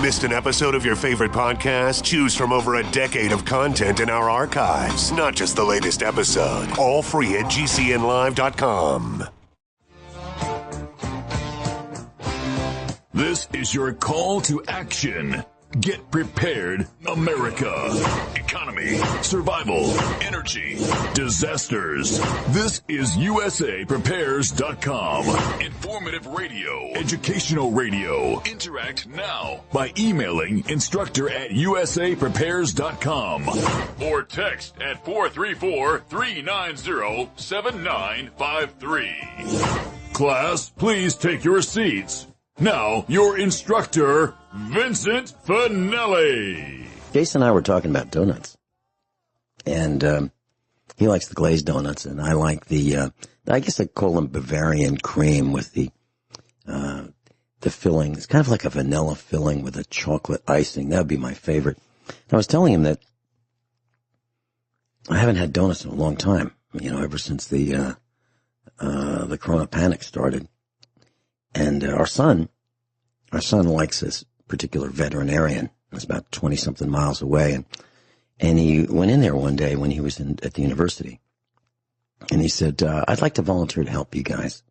Missed an episode of your favorite podcast? Choose from over a decade of content in our archives, not just the latest episode. All free at GCNlive.com. This is your call to action. Get prepared, America. Economy, survival, energy, disasters. This is USAPrepares.com. Informative radio, educational radio. Interact now by emailing instructor@USAPrepares.com or text at 434-390-7953. Class, please take your seats. Now, your instructor, Vincent Finelli. Jason and I were talking about donuts. And he likes the glazed donuts, and I like the, I guess I call them Bavarian cream with the filling. It's kind of like a vanilla filling with a chocolate icing. That would be my favorite. And I was telling him that I haven't had donuts in a long time, ever since the Corona panic started. And our son likes this particular veterinarian. It's about 20-something miles away. And he went in there one day when he was at the university. And he said, I'd like to volunteer to help you guys.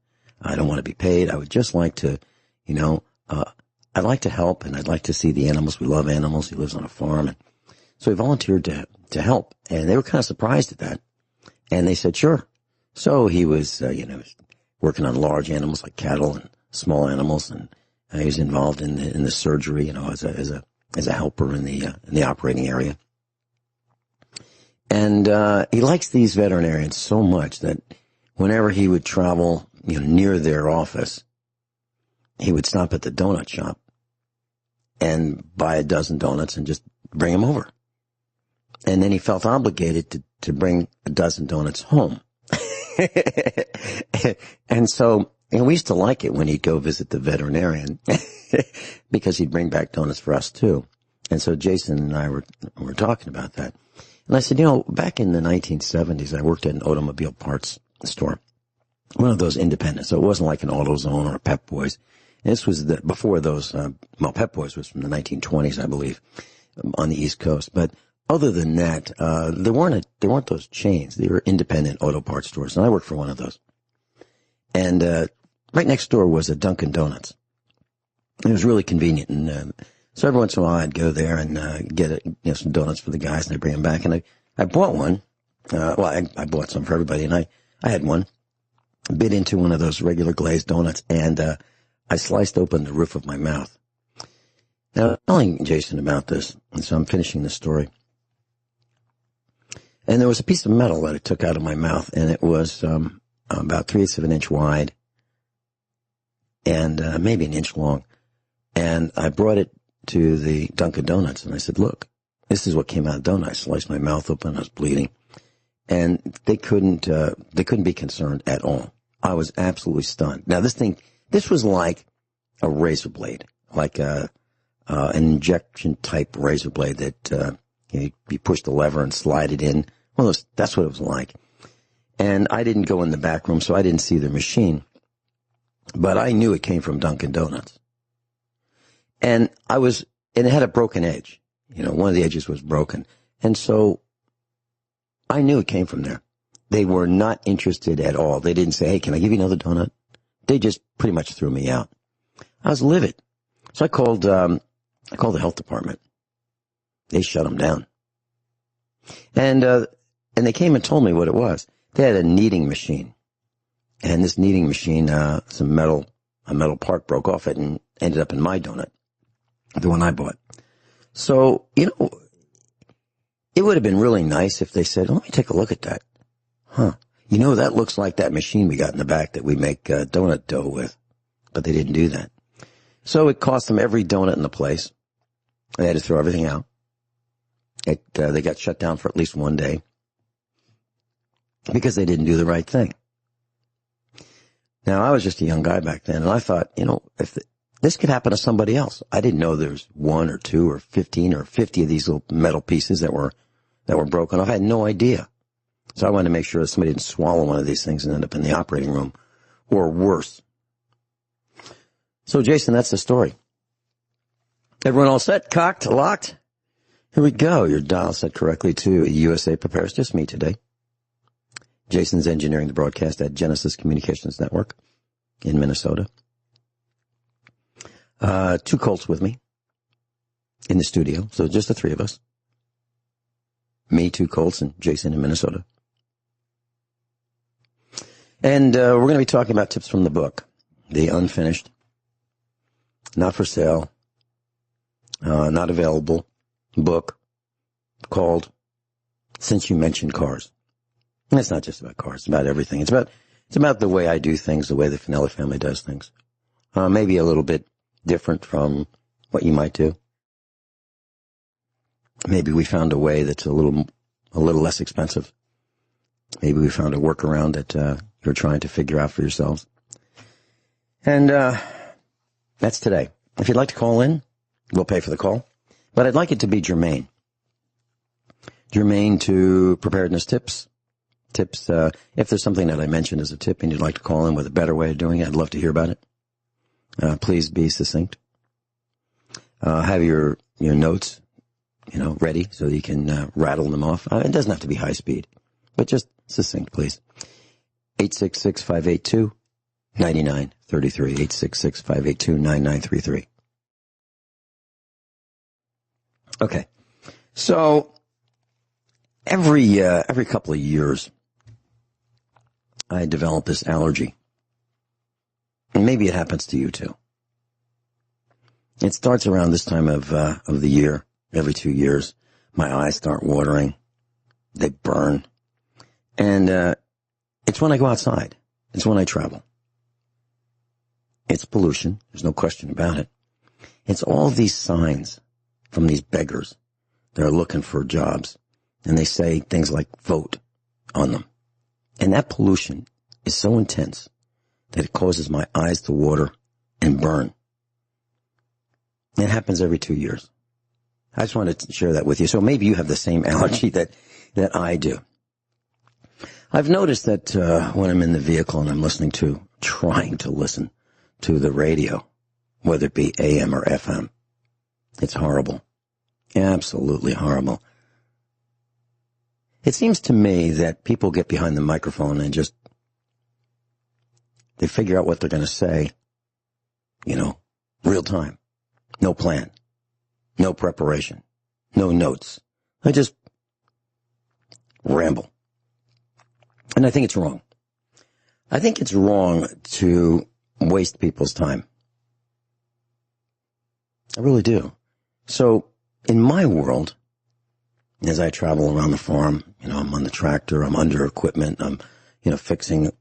I don't want to be paid. I would just like to, I'd like to help, and I'd like to see the animals. We love animals. He lives on a farm. And so he volunteered to help. And they were kind of surprised at that. And they said, sure. So he was, working on large animals like cattle and small animals, and he was involved in the surgery, as a helper in the operating area. And he likes these veterinarians so much that whenever he would travel, near their office, he would stop at the donut shop and buy a dozen donuts and just bring them over. And then he felt obligated to bring a dozen donuts home. And so, we used to like it when he'd go visit the veterinarian because he'd bring back donuts for us too. And so Jason and I were talking about that. And I said, back in the 1970s, I worked at an automobile parts store, one of those independent. So it wasn't like an AutoZone or a Pep Boys. And this was before those, Pep Boys was from the 1920s, I believe, on the East Coast. But other than that, there weren't those chains. They were independent auto parts stores. And I worked for one of those. And right next door was a Dunkin' Donuts. It was really convenient. And so every once in a while I'd go there and get some donuts for the guys, and I'd bring them back. And I bought one. I bought some for everybody, and I had one. Bit into one of those regular glazed donuts, and I sliced open the roof of my mouth. Now, I'm telling Jason about this, and so I'm finishing the story. And there was a piece of metal that I took out of my mouth, and it was about 3/8 of an inch wide and maybe an inch long. And I brought it to the Dunkin' Donuts, and I said, look, this is what came out of the donut. I sliced my mouth open. I was bleeding. And they couldn't be concerned at all. I was absolutely stunned. Now, this was like a razor blade, like an injection-type razor blade that you push the lever and slide it in. Well, that's what it was like. And I didn't go in the back room, so I didn't see the machine. But I knew it came from Dunkin' Donuts. And it had a broken edge. One of the edges was broken. And so I knew it came from there. They were not interested at all. They didn't say, hey, can I give you another donut? They just pretty much threw me out. I was livid. So I called the health department. They shut them down. And they came and told me what it was. They had a kneading machine. And this kneading machine, a metal part broke off it and ended up in my donut, the one I bought. So, it would have been really nice if they said, let me take a look at that. That looks like that machine we got in the back that we make donut dough with. But they didn't do that. So it cost them every donut in the place. They had to throw everything out. They got shut down for at least one day because they didn't do the right thing. Now, I was just a young guy back then, and I thought, if this could happen to somebody else. I didn't know there's 1 or 2 or 15 or 50 of these little metal pieces that were broken off. I had no idea. So I wanted to make sure that somebody didn't swallow one of these things and end up in the operating room, or worse. So, Jason, that's the story. Everyone all set? Cocked? Locked? Here we go. Your dial set correctly to USA Prepares. Just me today. Jason's engineering the broadcast at Genesis Communications Network in Minnesota. 2 Colts with me in the studio. So just the 3 of us. Me, 2 Colts, and Jason in Minnesota. And we're going to be talking about tips from the book. The unfinished, not for sale, not available book called Since You Mentioned Cars. And it's not just about cars, it's about everything. It's about the way I do things, the way the Finelli family does things. Maybe a little bit different from what you might do. Maybe we found a way that's a little less expensive. Maybe we found a workaround that you're trying to figure out for yourselves. And that's today. If you'd like to call in, we'll pay for the call. But I'd like it to be germane. Germane to preparedness tips. Tips, if there's something that I mentioned as a tip and you'd like to call in with a better way of doing it, I'd love to hear about it. Please be succinct. Have your notes, ready so you can rattle them off. It doesn't have to be high speed, but just succinct, please. 866-582-9933. 866-582-9933. Okay. So every couple of years, I develop this allergy. And maybe it happens to you too. It starts around this time of the year. Every 2 years, my eyes start watering. They burn. And it's when I go outside. It's when I travel. It's pollution. There's no question about it. It's all these signs from these beggars. They're looking for jobs. And they say things like vote on them. And that pollution is so intense that it causes my eyes to water and burn. It happens every 2 years. I just wanted to share that with you. So maybe you have the same allergy that I do. I've noticed that when I'm in the vehicle and I'm trying to listen to the radio, whether it be AM or FM, it's horrible. Absolutely horrible. It seems to me that people get behind the microphone and they figure out what they're going to say, real time. No plan. No preparation. No notes. I just ramble. And I think it's wrong. I think it's wrong to waste people's time. I really do. So, in my world, as I travel around the farm, I'm on the tractor, I'm under equipment, I'm, fixing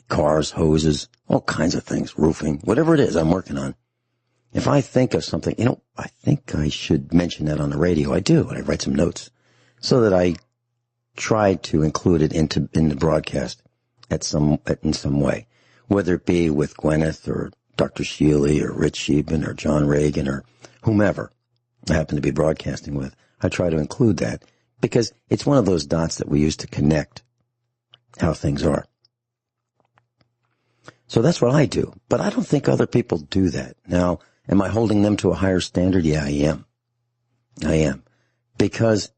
cars, hoses, all kinds of things, roofing, whatever it is I'm working on. If I think of something, I think I should mention that on the radio. I do. I write some notes so that I try to include it in the broadcast in some way, whether it be with Gwyneth or Dr. Shealy or Rich Sheben or John Reagan or whomever I happen to be broadcasting with. I try to include that because it's one of those dots that we use to connect how things are. So that's what I do. But I don't think other people do that. Now, am I holding them to a higher standard? Yeah, I am. I am. Because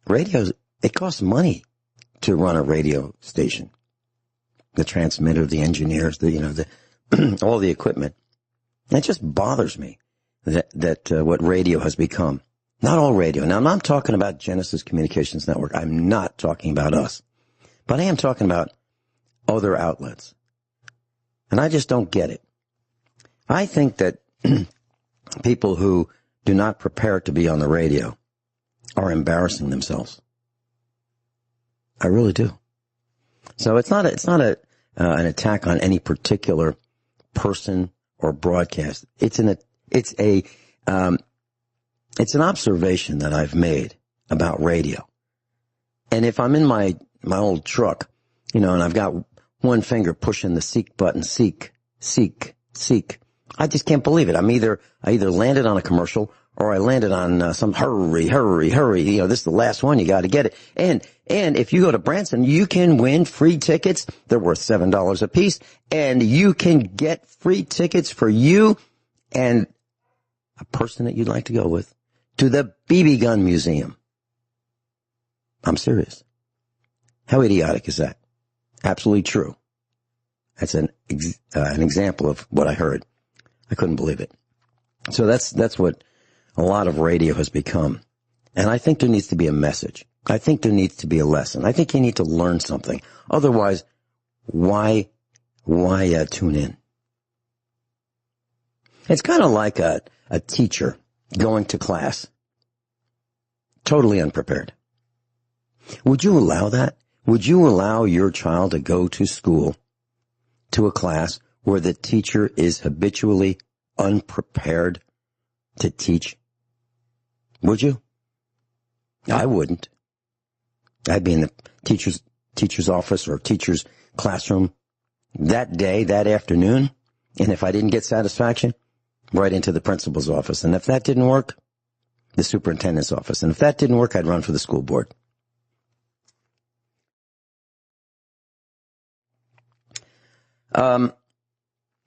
it costs money to run a radio station. The transmitter, the engineers, all the equipment. And it just bothers me that what radio has become. Not all radio. Now, I'm not talking about Genesis Communications Network. I'm not talking about us. But I am talking about other outlets. And I just don't get it. I think that people who do not prepare to be on the radio are embarrassing themselves. I really do. So it's not an attack on any particular person or broadcast. It's an observation that I've made about radio. And if I'm in my old truck, and I've got one finger pushing the seek button, seek. I just can't believe it. I either landed on a commercial or I landed on some hurry. This is the last one. You got to get it. And if you go to Branson, you can win free tickets. They're worth $7 a piece, and you can get free tickets for you and a person that you'd like to go with, to the BB gun museum. I'm serious. How idiotic is that? Absolutely true. That's an example of what I heard. I couldn't believe it. So that's what a lot of radio has become. And I think there needs to be a message. I think there needs to be a lesson. I think you need to learn something. Otherwise, why tune in? It's kind of like a teacher going to class, totally unprepared. Would you allow that? Would you allow your child to go to school, to a class where the teacher is habitually unprepared to teach? Would you? I wouldn't. I'd be in the teacher's office or teacher's classroom that day, that afternoon, and if I didn't get satisfaction, right into the principal's office. And if that didn't work, the superintendent's office. And if that didn't work, I'd run for the school board.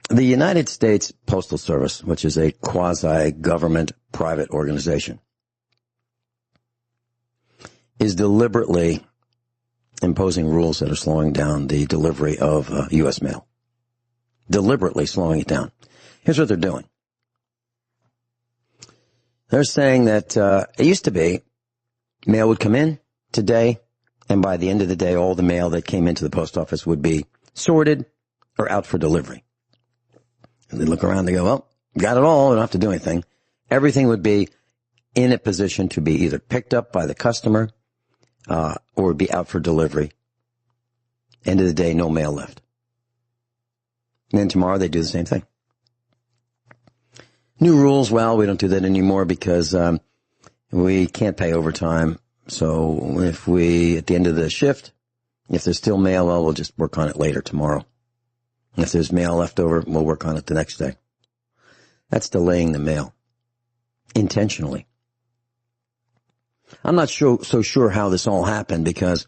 The United States Postal Service, which is a quasi-government private organization, is deliberately imposing rules that are slowing down the delivery of U.S. mail. Deliberately slowing it down. Here's what they're doing. They're saying that it used to be mail would come in today, and by the end of the day, all the mail that came into the post office would be sorted or out for delivery. And they look around, they go, well, got it all, we don't have to do anything. Everything would be in a position to be either picked up by the customer or be out for delivery. End of the day, no mail left. And then tomorrow they do the same thing. New rules, well, we don't do that anymore because we can't pay overtime. So if we, at the end of the shift, if there's still mail, well, we'll just work on it later tomorrow. If there's mail left over, we'll work on it the next day. That's delaying the mail. Intentionally. I'm not so sure how this all happened because,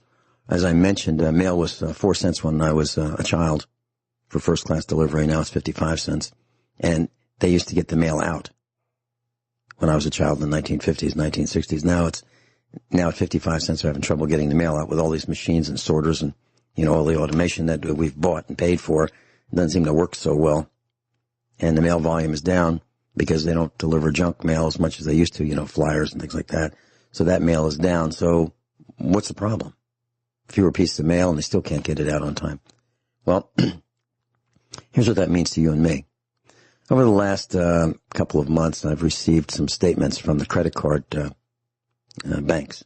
as I mentioned, mail was 4 cents when I was a child for first class delivery. Now it's 55 cents. And they used to get the mail out when I was a child in the 1950s, 1960s. Now at 55 cents, we're having trouble getting the mail out with all these machines and sorters and, all the automation that we've bought and paid for. It doesn't seem to work so well. And the mail volume is down because they don't deliver junk mail as much as they used to, flyers and things like that. So that mail is down. So what's the problem? Fewer pieces of mail and they still can't get it out on time. Well, here's what that means to you and me. Over the last couple of months, I've received some statements from the credit card banks,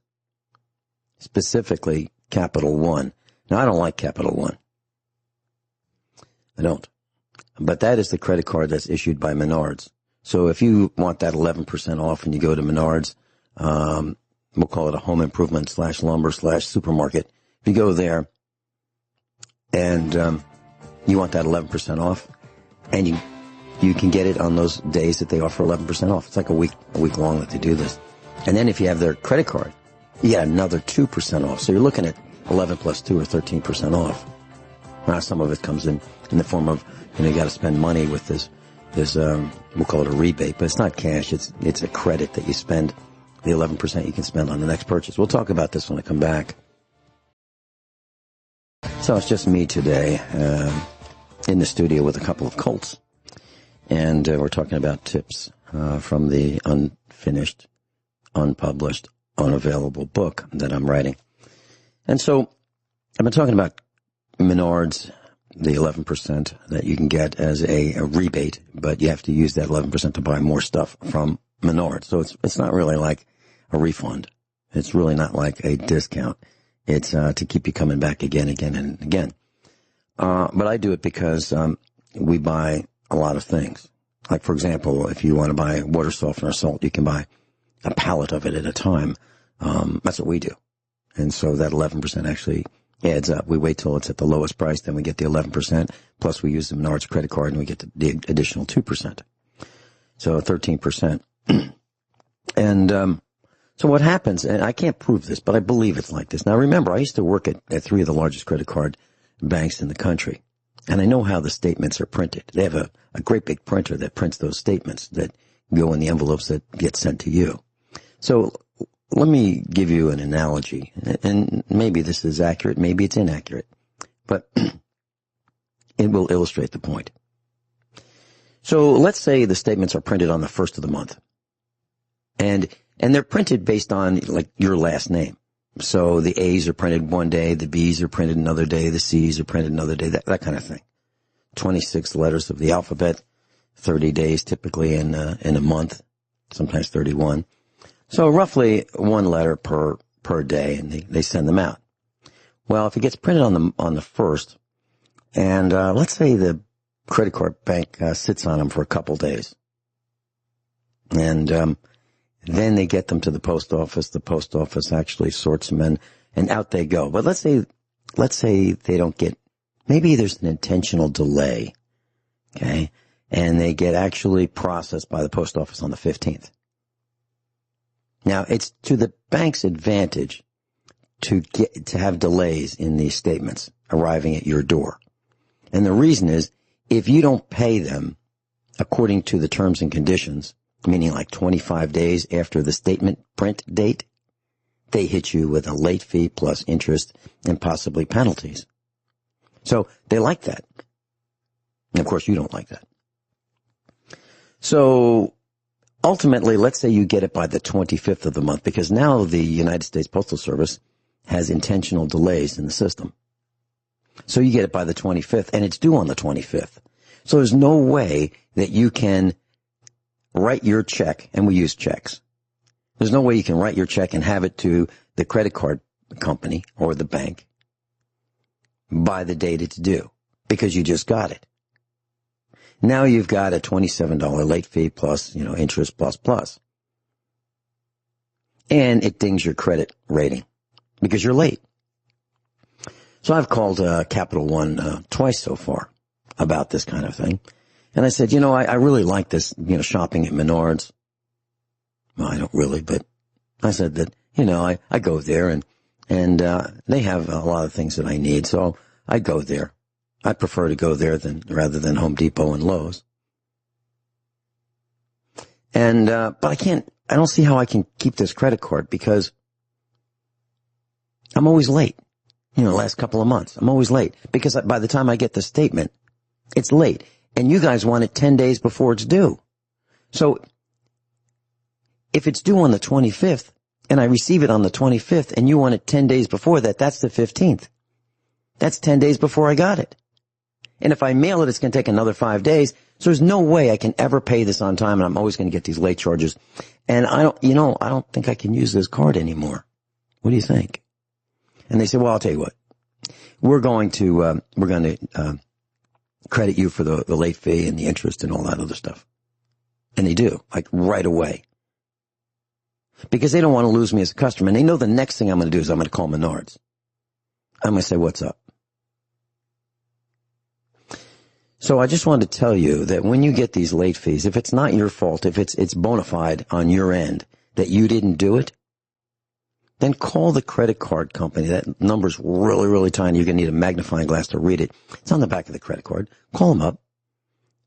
specifically Capital One. Now, I don't like Capital One. I don't. But that is the credit card that's issued by Menards. So if you want that 11% off and you go to Menards, we'll call it a home improvement / lumber / supermarket. If you go there and you want that 11% off, and you can get it on those days that they offer 11% off. It's like a week long that they do this. And then if you have their credit card, you get another 2% off. So you're looking at 11 plus 2 or 13% off. Now, some of it comes in the form of, you got to spend money with this, we'll call it a rebate, but it's not cash. It's a credit that you spend, the 11% you can spend on the next purchase. We'll talk about this when I come back. So it's just me today, in the studio with a couple of Colts. And we're talking about tips from the unfinished, unpublished, unavailable book that I'm writing. And so I've been talking about Menards, the 11% that you can get as a rebate, but you have to use that 11% to buy more stuff from Menards. So it's not really like a refund. It's really not like a discount. It's to keep you coming back again and again. But I do it because we buy a lot of things. Like, for example, if you want to buy water softener salt, you can buy a pallet of it at a time. That's what we do. And so that 11% actually adds up. We wait till it's at the lowest price, then we get the 11%, plus we use the Menards credit card and we get the additional 2%. So 13%. And so what happens, and I can't prove this, but I believe it's like this. Now remember, I used to work at 3 of the largest credit card banks in the country. And I know how the statements are printed. They have a great big printer that prints those statements that go in the envelopes that get sent to you. So let me give you an analogy, and maybe this is accurate, maybe it's inaccurate, but it will illustrate the point. So let's say the statements are printed on the first of the month, and they're printed based on like your last name. So the A's are printed one day, the B's are printed another day, the C's are printed another day, that kind of thing. 26 letters of the alphabet, 30 days typically in a month, sometimes 31. So roughly one letter per day, and they send them out. Well, if it gets printed on the first, and let's say the credit card bank sits on them for a couple days, and then they get them to the post office. The post office actually sorts them and out they go. But let's say they don't get, maybe there's an intentional delay, okay, and they get actually processed by the post office on the 15th. Now, it's to the bank's advantage to have delays in these statements arriving at your door. And the reason is, if you don't pay them according to the terms and conditions, meaning like 25 days after the statement print date, they hit you with a late fee plus interest and possibly penalties. So they like that. And of course, you don't like that. So ultimately, let's say you get it by the 25th of the month, because now the United States Postal Service has intentional delays in the system. So you get it by the 25th, and it's due on the 25th. So there's no way that you can write your check, and we use checks. There's no way you can write your check and have it to the credit card company or the bank by the date it's due, because you just got it. Now you've got a $27 late fee plus, interest plus. And it dings your credit rating because you're late. So I've called Capital One twice so far about this kind of thing. And I said, I really like this, shopping at Menards. Well, I don't really, but I said that, I go there and they have a lot of things that I need. So I go there. I prefer to go there rather than Home Depot and Lowe's. And, but I don't see how I can keep this credit card because I'm always late. The last couple of months, I'm always late because by the time I get the statement, it's late. And you guys want it 10 days before it's due. So if it's due on the 25th and I receive it on the 25th and you want it 10 days before that, that's the 15th. That's 10 days before I got it. And if I mail it, it's going to take another 5 days. So there's no way I can ever pay this on time, and I'm always going to get these late charges. And I don't think I can use this card anymore. What do you think? And they said, well, I'll tell you what. We're going to credit you for the late fee and the interest and all that other stuff. And they do, like right away. Because they don't want to lose me as a customer. And they know the next thing I'm going to do is I'm going to call Menards. I'm going to say, what's up? So I just wanted to tell you that when you get these late fees, if it's not your fault, if it's bona fide on your end that you didn't do it, then call the credit card company. That number's really, really tiny. You're going to need a magnifying glass to read it. It's on the back of the credit card. Call them up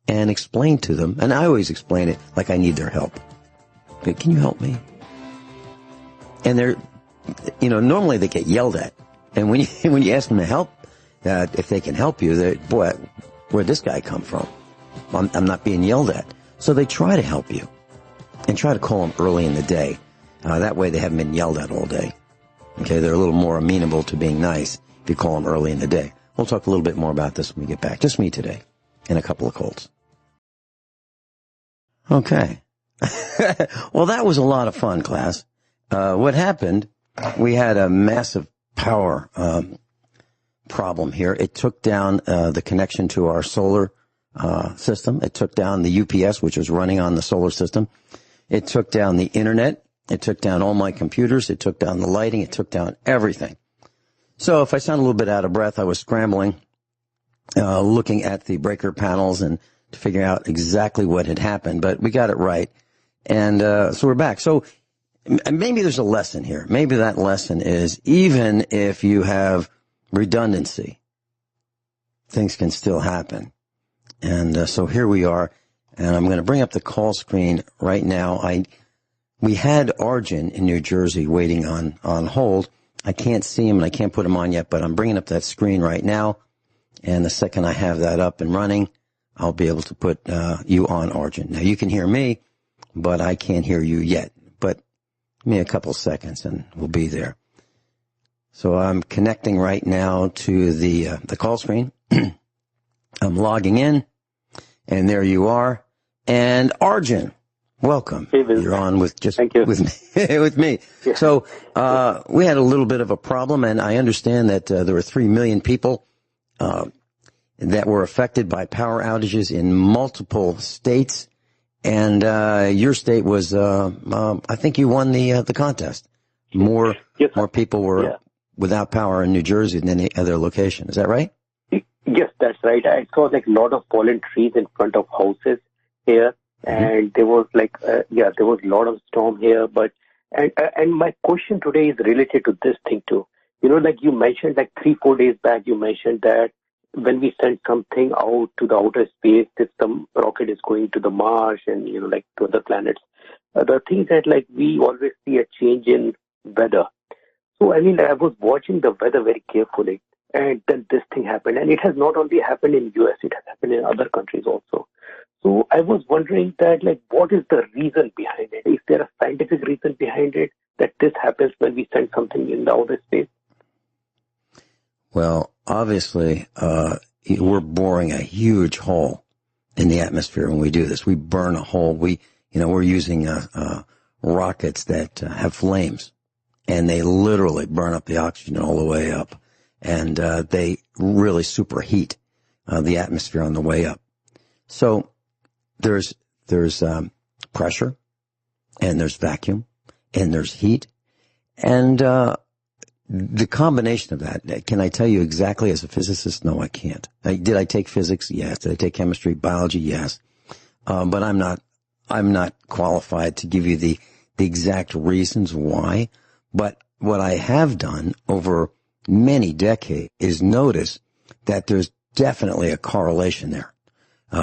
and explain to them. And I always explain it like I need their help. Okay, can you help me? And they're, normally they get yelled at. And when you ask them to help, if they can help you, they're, boy, where'd this guy come from? I'm not being yelled at. So they try to help you and try to call them early in the day. That way they haven't been yelled at all day. Okay, they're a little more amenable to being nice if you call them early in the day. We'll talk a little bit more about this when we get back. Just me today and a couple of colds. Okay. Well, that was a lot of fun, class. What happened, we had a massive power problem here. It took down the connection to our solar system. It took down the UPS, which was running on the solar system. It took down the internet. It took down all my computers. It took down the lighting. It took down everything. So if I sound a little bit out of breath, I was scrambling, looking at the breaker panels and to figure out exactly what had happened, but we got it right. And so we're back. So maybe there's a lesson here. Maybe that lesson is even if you have redundancy, things can still happen. And so here we are. And I'm going to bring up the call screen right now. We had Arjun in New Jersey waiting on hold. I can't see him and I can't put him on yet, but I'm bringing up that screen right now. And the second I have that up and running, I'll be able to put you on, Arjun. Now, you can hear me, but I can't hear you yet. But give me a couple seconds and we'll be there. So I'm connecting right now to the call screen. I'm logging in, and there you are. And Arjun, welcome. Hey, Vince. You're on with just Thank you. with me. With me. Yeah. So we had a little bit of a problem, and I understand that there were 3 million people that were affected by power outages in multiple states, and your state was, I think you won the contest. More people were without power in New Jersey than any other location. Is that right? Yes, that's right. I saw like a lot of fallen trees in front of houses here, and there was like, there was a lot of storm here. But and my question today is related to this thing too. You know, like you mentioned, like 3-4 days back, you mentioned that when we send something out to the outer space, that some rocket is going to the Mars and, you know, like to other planets. The thing is that like we always see a change in weather. So, I mean, I was watching the weather very carefully, and then this thing happened. And it has not only happened in US, it has happened in other countries also. So I was wondering that, like, what is the reason behind it? Is there a scientific reason behind it that this happens when we send something in the outer space? Well, obviously, we're boring a huge hole in the atmosphere when we do this. We burn a hole. We're using rockets that have flames, and they literally burn up the oxygen all the way up, and they really superheat the atmosphere on the way up. So there's pressure, and there's vacuum, and there's heat, and the combination of that, can I tell you exactly as a physicist? No, I can't. Did I take physics? Yes. Did I take chemistry, biology? Yes. But I'm not qualified to give you the exact reasons why. But what I have done over many decades is notice that there's definitely a correlation there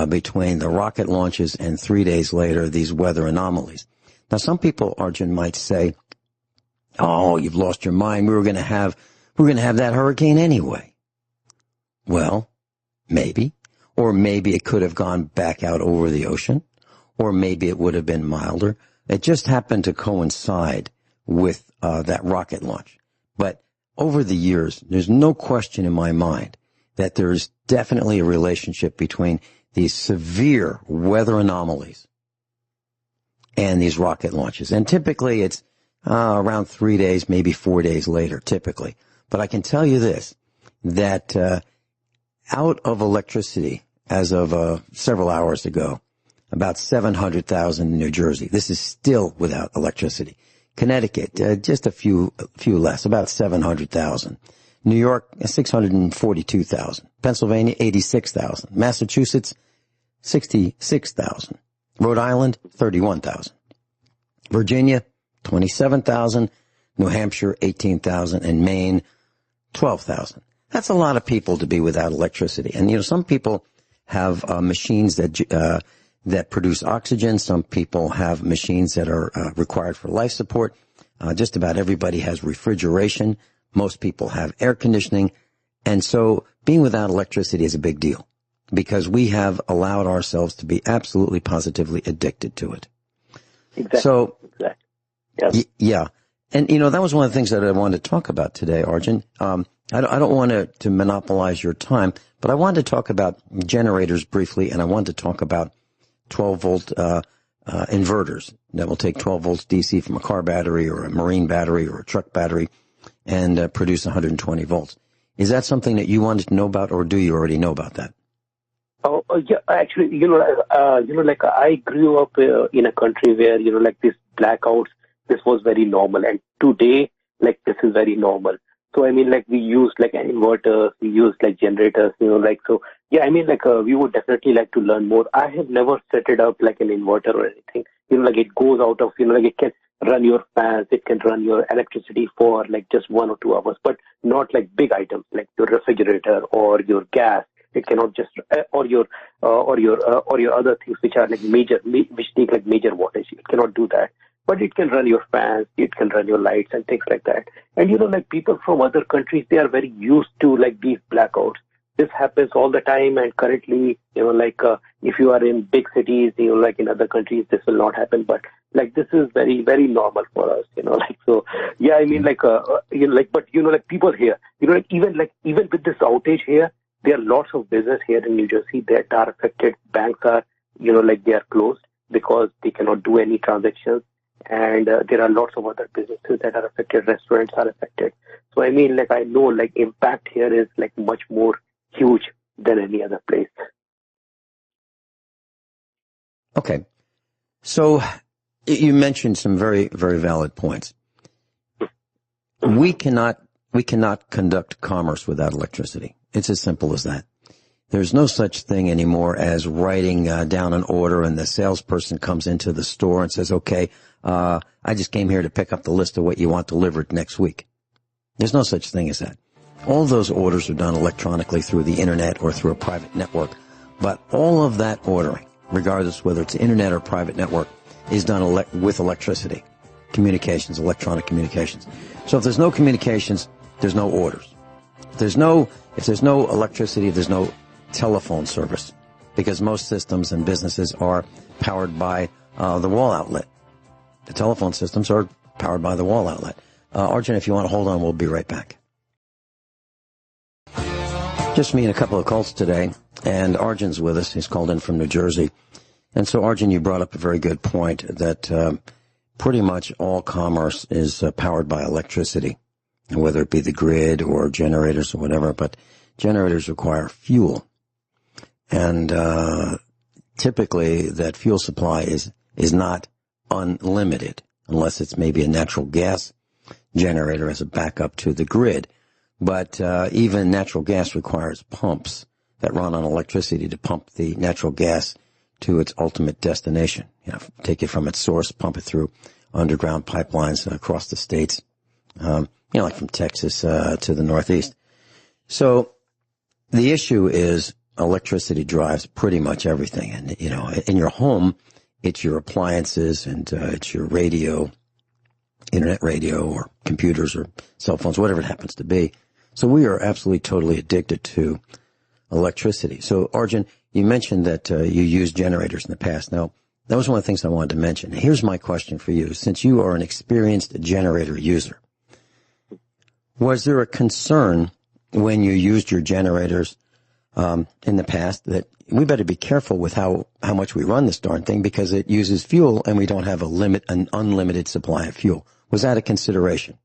between the rocket launches and 3 days later, these weather anomalies. Now, some people, Arjun, might say, "Oh, you've lost your mind. We're going to have that hurricane anyway." Well, maybe. Or maybe it could have gone back out over the ocean. Or maybe it would have been milder. It just happened to coincide with that rocket launch. But over the years, there's no question in my mind that there's definitely a relationship between these severe weather anomalies and these rocket launches. And typically it's around 3 days, maybe 4 days later, typically. But I can tell you this, that out of electricity, as of several hours ago, about 700,000 in New Jersey. This is still without electricity. Connecticut, just a few less, about 700,000. New York, 642,000. Pennsylvania, 86,000. Massachusetts, 66,000. Rhode Island, 31,000. Virginia, 27,000, New Hampshire, 18,000, and Maine, 12,000. That's a lot of people to be without electricity. And, you know, some people have machines that produce oxygen. Some people have machines that are required for life support. Just about everybody has refrigeration. Most people have air conditioning. And so being without electricity is a big deal because we have allowed ourselves to be absolutely positively addicted to it. Exactly. So, Yes. Yeah. And, you know, that was one of the things that I wanted to talk about today, Arjun. I don't want to monopolize your time, but I wanted to talk about generators briefly, and I wanted to talk about 12-volt inverters that will take 12 volts DC from a car battery or a marine battery or a truck battery and produce 120 volts. Is that something that you wanted to know about, or do you already know about that? Oh, yeah, actually, like I grew up in a country where, like these blackouts, this was very normal. And today, like this is very normal. So, I mean, like we use like inverters, we use like generators, so, yeah, I mean, like we would definitely like to learn more. I have never set it up like an inverter or anything. Like it goes out of, like it can run your fans, it can run your electricity for like just 1 or 2 hours, but not like big items like your refrigerator or your gas. It cannot just or your other things which are like which take like major wattage. It cannot do that. But it can run your fans, it can run your lights and things like that. And like people from other countries, they are very used to like these blackouts. This happens all the time, and currently, if you are in big cities, like in other countries, this will not happen. But like this is very, very normal for us, so. Yeah, I mean, but people here, even with this outage here, there are lots of business here in New Jersey that are affected. Banks are, they are closed because they cannot do any transactions. And there are lots of other businesses that are affected. Restaurants are affected. So I mean, I know impact here is much more huge than any other place. Okay. So you mentioned some very, very valid points. We cannot conduct commerce without electricity. It's as simple as that. There's no such thing anymore as writing down an order and the salesperson comes into the store and says, okay, I just came here to pick up the list of what you want delivered next week. There's no such thing as that. All those orders are done electronically through the internet or through a private network. But all of that ordering, regardless whether it's internet or private network, is done with electricity. Communications, electronic communications. So if there's no communications, there's no orders. If there's no electricity, there's no telephone service, because most systems and businesses are powered by the wall outlet. The telephone systems are powered by the wall outlet. Arjun, if you want to hold on, we'll be right back. Just me and a couple of calls today, and Arjun's with us. He's called in from New Jersey. And so, Arjun, you brought up a very good point that pretty much all commerce is powered by electricity, whether it be the grid or generators or whatever, but generators require fuel. And typically that fuel supply is not unlimited, unless it's maybe a natural gas generator as a backup to the grid. But even natural gas requires pumps that run on electricity to pump the natural gas to its ultimate destination. Take it from its source, pump it through underground pipelines across the states, like from Texas to the Northeast. So the issue is electricity drives pretty much everything. And, in your home, it's your appliances and it's your radio, internet radio or computers or cell phones, whatever it happens to be. So we are absolutely totally addicted to electricity. So, Arjun, you mentioned that you used generators in the past. Now, that was one of the things I wanted to mention. Here's my question for you. Since you are an experienced generator user, was there a concern when you used your generators in the past that we better be careful with how much we run this darn thing because it uses fuel and we don't have an unlimited supply of fuel? Was that a consideration?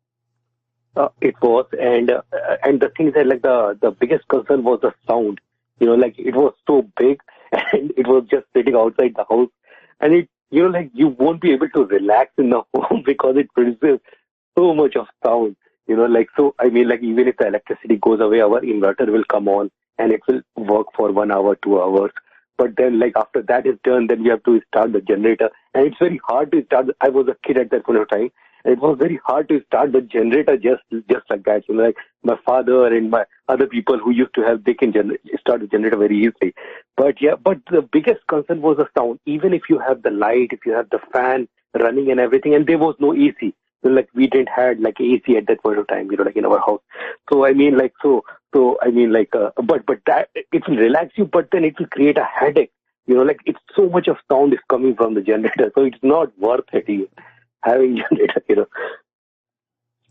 It was, and the thing is that the biggest concern was the sound. It was so big and it was just sitting outside the house, and it you won't be able to relax in the home because it produces so much of sound. So I mean, even if the electricity goes away, our inverter will come on and it will work for 1 hour, 2 hours. But then after that is done, then we have to start the generator, and it's very hard to start. I was a kid at that point of time. It was very hard to start the generator just like that. My father and my other people who used to have, they can start the generator very easily. But the biggest concern was the sound. Even if you have the light, if you have the fan running and everything, and there was no AC. We didn't have AC at that point of time, in our house. So I mean, but that it will relax you, but then it will create a headache. It's so much of sound is coming from the generator, so it's not worth it having generator.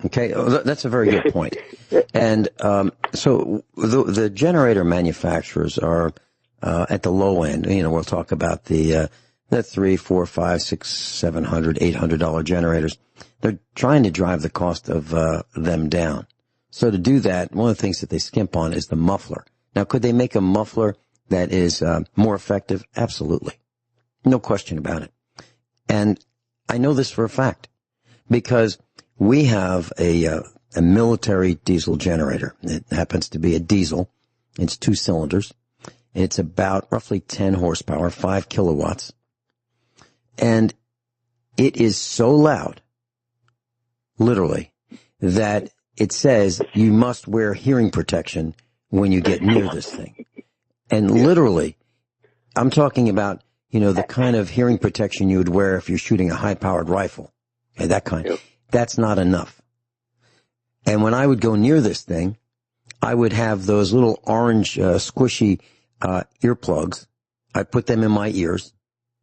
Okay, that's a very good point. And so the generator manufacturers are at the low end. We'll talk about the $300, $400, $500, $600, $700, $800 generators. They're trying to drive the cost of them down. So to do that, one of the things that they skimp on is the muffler. Now, could they make a muffler that is more effective? Absolutely. No question about it. And I know this for a fact because we have a military diesel generator. It happens to be a diesel. It's 2 cylinders. It's about roughly 10 horsepower, 5 kilowatts. And it is so loud, literally, that it says you must wear hearing protection when you get near this thing. And literally, I'm talking about, the kind of hearing protection you would wear if you're shooting a high-powered rifle. Okay, that kind. Yep. That's not enough. And when I would go near this thing, I would have those little orange, squishy earplugs. I'd put them in my ears,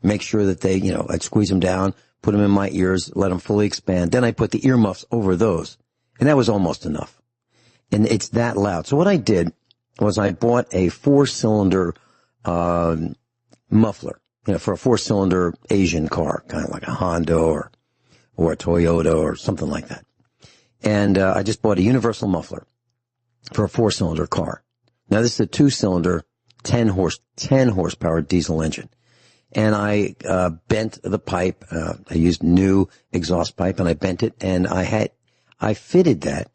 make sure that they, I'd squeeze them down, put them in my ears, let them fully expand. Then I put the earmuffs over those. And that was almost enough. And it's that loud. So what I did was I bought a 4-cylinder muffler, for a 4-cylinder Asian car, kind of like a Honda or a Toyota or something like that. And I just bought a universal muffler for a 4-cylinder car. Now this is a 2-cylinder, 10 horsepower diesel engine. And I bent the pipe. I used new exhaust pipe, and I bent it, and I fitted that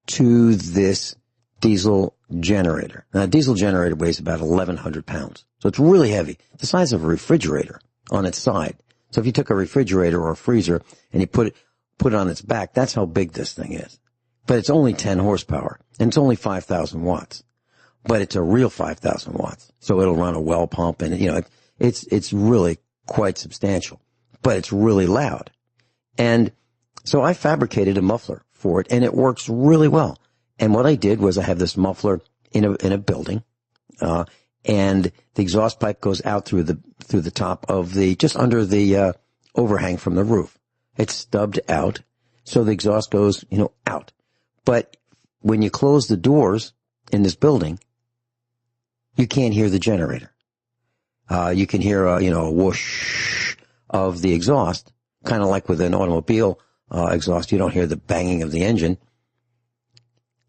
to this diesel generator. Now, a diesel generator weighs about 1,100 pounds. So it's really heavy. It's the size of a refrigerator on its side. So if you took a refrigerator or a freezer and you put it on its back, that's how big this thing is. But it's only 10 horsepower, and it's only 5,000 watts. But it's a real 5,000 watts. So it'll run a well pump, and, it's really quite substantial. But it's really loud. And so I fabricated a muffler for it, and it works really well. And what I did was I have this muffler in a building, and the exhaust pipe goes out through the top of just under the overhang from the roof. It's stubbed out, so the exhaust goes, out. But when you close the doors in this building, you can't hear the generator. You can hear a whoosh of the exhaust, kind of like with an automobile exhaust. You don't hear the banging of the engine.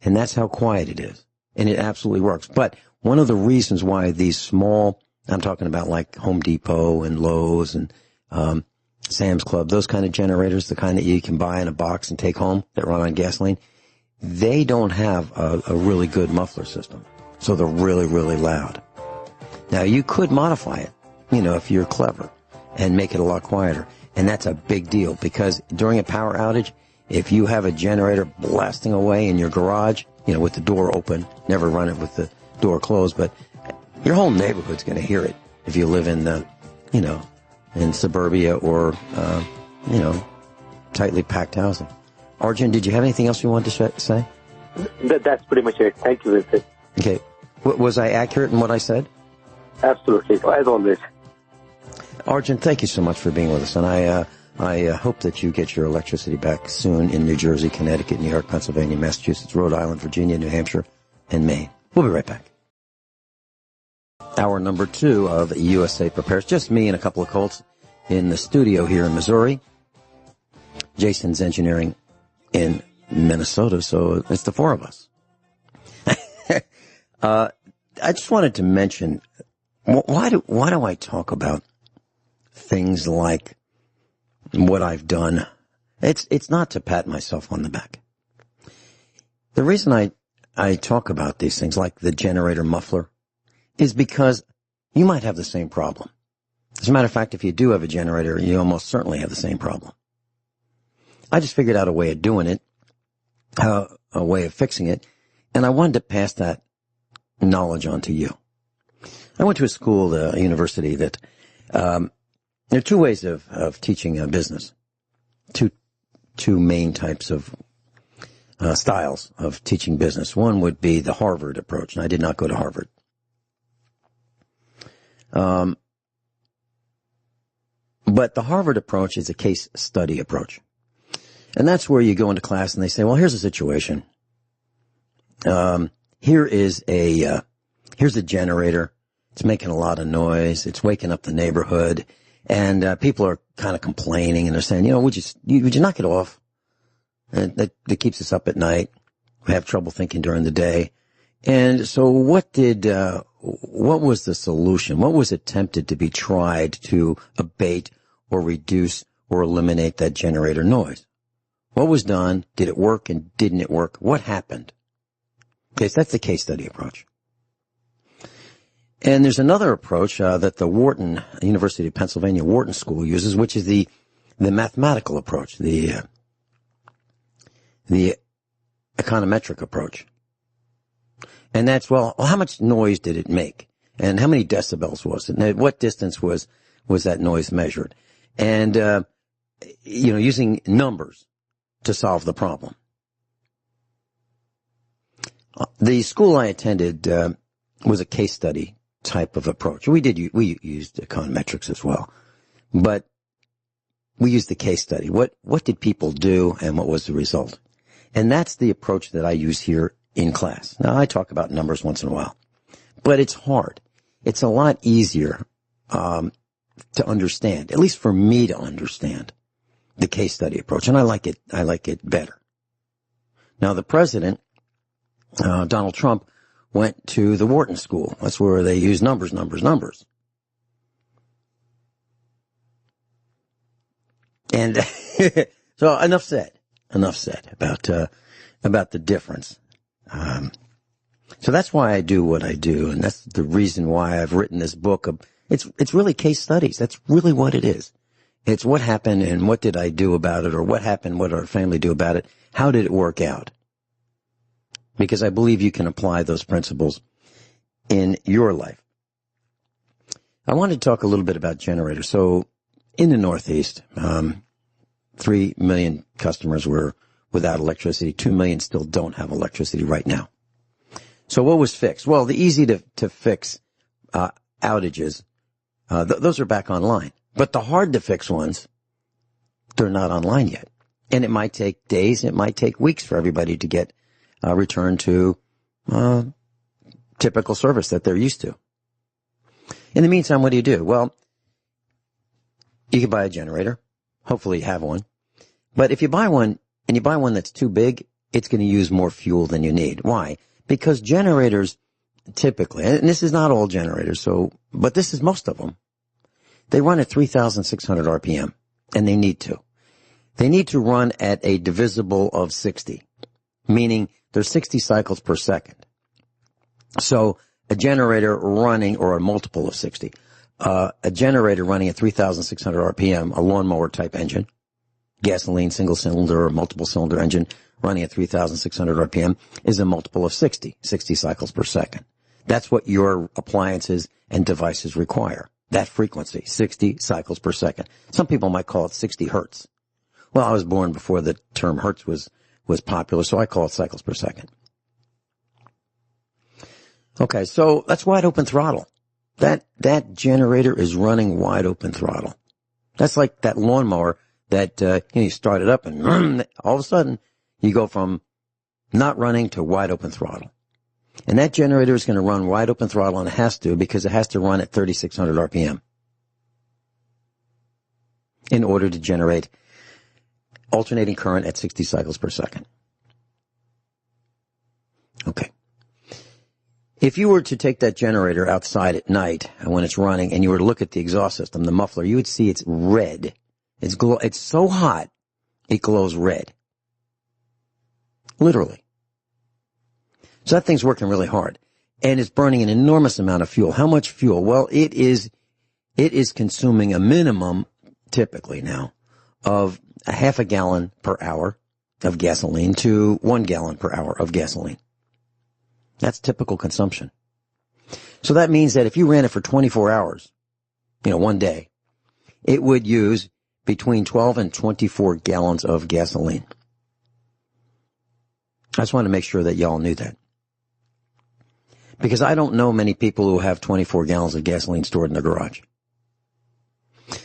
And that's how quiet it is. And it absolutely works. But one of the reasons why these small, I'm talking about like Home Depot and Lowe's and Sam's Club, those kind of generators, the kind that you can buy in a box and take home that run on gasoline, they don't have a really good muffler system. So they're really, really loud. Now, you could modify it, if you're clever, and make it a lot quieter. And that's a big deal, because during a power outage, if you have a generator blasting away in your garage, with the door open, never run it with the door closed, but your whole neighborhood's going to hear it if you live in in suburbia or, tightly packed housing. Arjun, did you have anything else you wanted to say? That's pretty much it. Thank you, Vincent. Okay. Was I accurate in what I said? Absolutely, as always. Arjun, thank you so much for being with us, and I hope that you get your electricity back soon in New Jersey, Connecticut, New York, Pennsylvania, Massachusetts, Rhode Island, Virginia, New Hampshire, and Maine. We'll be right back. Hour number 2 of USA Prepares. Just me and a couple of Colts in the studio here in Missouri. Jason's engineering in Minnesota, so it's the 4 of us. I just wanted to mention, why do I talk about things like what I've done? It's not to pat myself on the back. The reason I talk about these things like the generator muffler is because you might have the same problem. As a matter of fact, if you do have a generator, you almost certainly have the same problem. I just figured out a way of doing it, a way of fixing it, and I wanted to pass that knowledge on to you. I went to a school, a university that, there are 2 ways of teaching a business. Two main types of styles of teaching business. One would be the Harvard approach, and I did not go to Harvard. But the Harvard approach is a case study approach. And that's where you go into class and they say, well, here's a situation. Here's a generator. It's making a lot of noise. It's waking up the neighborhood. And people are kind of complaining, and they're saying, would you knock it off? And that keeps us up at night. We have trouble thinking during the day. And so what was the solution? What was attempted to be tried to abate or reduce or eliminate that generator noise? What was done? Did it work, and didn't it work? What happened? Okay, so that's the case study approach. And there's another approach that the University of Pennsylvania Wharton School uses, which is the mathematical approach, the econometric approach. And that's, well, how much noise did it make? And how many decibels was it? And at what distance was that noise measured? And, using numbers to solve the problem. The school I attended was a case study type of approach. We used econometrics as well, but we used the case study. What did people do and what was the result? And that's the approach that I use here in class. Now, I talk about numbers once in a while, but it's hard. It's a lot easier to understand, at least for me to understand, the case study approach, and I like it better. Now, the president, Donald Trump, went to the Wharton School. That's where they use numbers. And so enough said about the difference. So that's why I do what I do, and that's the reason why I've written this book. It's really case studies. That's really what it is. It's what happened and what did I do about it, or what happened, what did our family do about it, how did it work out? Because I believe you can apply those principles in your life. I want to talk a little bit about generators. So in the Northeast, 3 million customers were without electricity. 2 million still don't have electricity right now. So what was fixed? Well, the easy to fix outages, those are back online. But the hard to fix ones, they're not online yet. And it might take days, it might take weeks for everybody to get returned to typical service that they're used to. In the meantime, what do? Well, you can buy a generator. Hopefully you have one. But if you buy one, and you buy one that's too big, it's going to use more fuel than you need. Why? Because generators typically, and this is not all generators, but this is most of them, they run at 3,600 RPM, and they need to. They need to run at a divisible of 60, meaning there's 60 cycles per second. So a generator running, or a multiple of 60, a generator running at 3,600 RPM, a lawnmower type engine, gasoline single cylinder or multiple cylinder engine running at 3,600 RPM is a multiple of 60 cycles per second. That's what your appliances and devices require. That frequency, 60 cycles per second. Some people might call it 60 hertz. Well, I was born before the term hertz was popular, so I call it cycles per second. Okay, so that's wide open throttle. That generator is running wide open throttle. That's like that lawnmower that you start it up and all of a sudden you go from not running to wide open throttle. And that generator is going to run wide open throttle, and it has to, because it has to run at 3,600 RPM in order to generate alternating current at 60 cycles per second. Okay. If you were to take that generator outside at night and when it's running, and you were to look at the exhaust system, the muffler, you would see it's red. It's so hot, it glows red. Literally. So that thing's working really hard, and it's burning an enormous amount of fuel. How much fuel? Well, it is consuming a minimum, typically now, of a half a gallon per hour of gasoline to 1 gallon per hour of gasoline. That's typical consumption. So that means that if you ran it for 24 hours, one day, it would use between 12 and 24 gallons of gasoline. I just wanted to make sure that y'all knew that. Because I don't know many people who have 24 gallons of gasoline stored in their garage.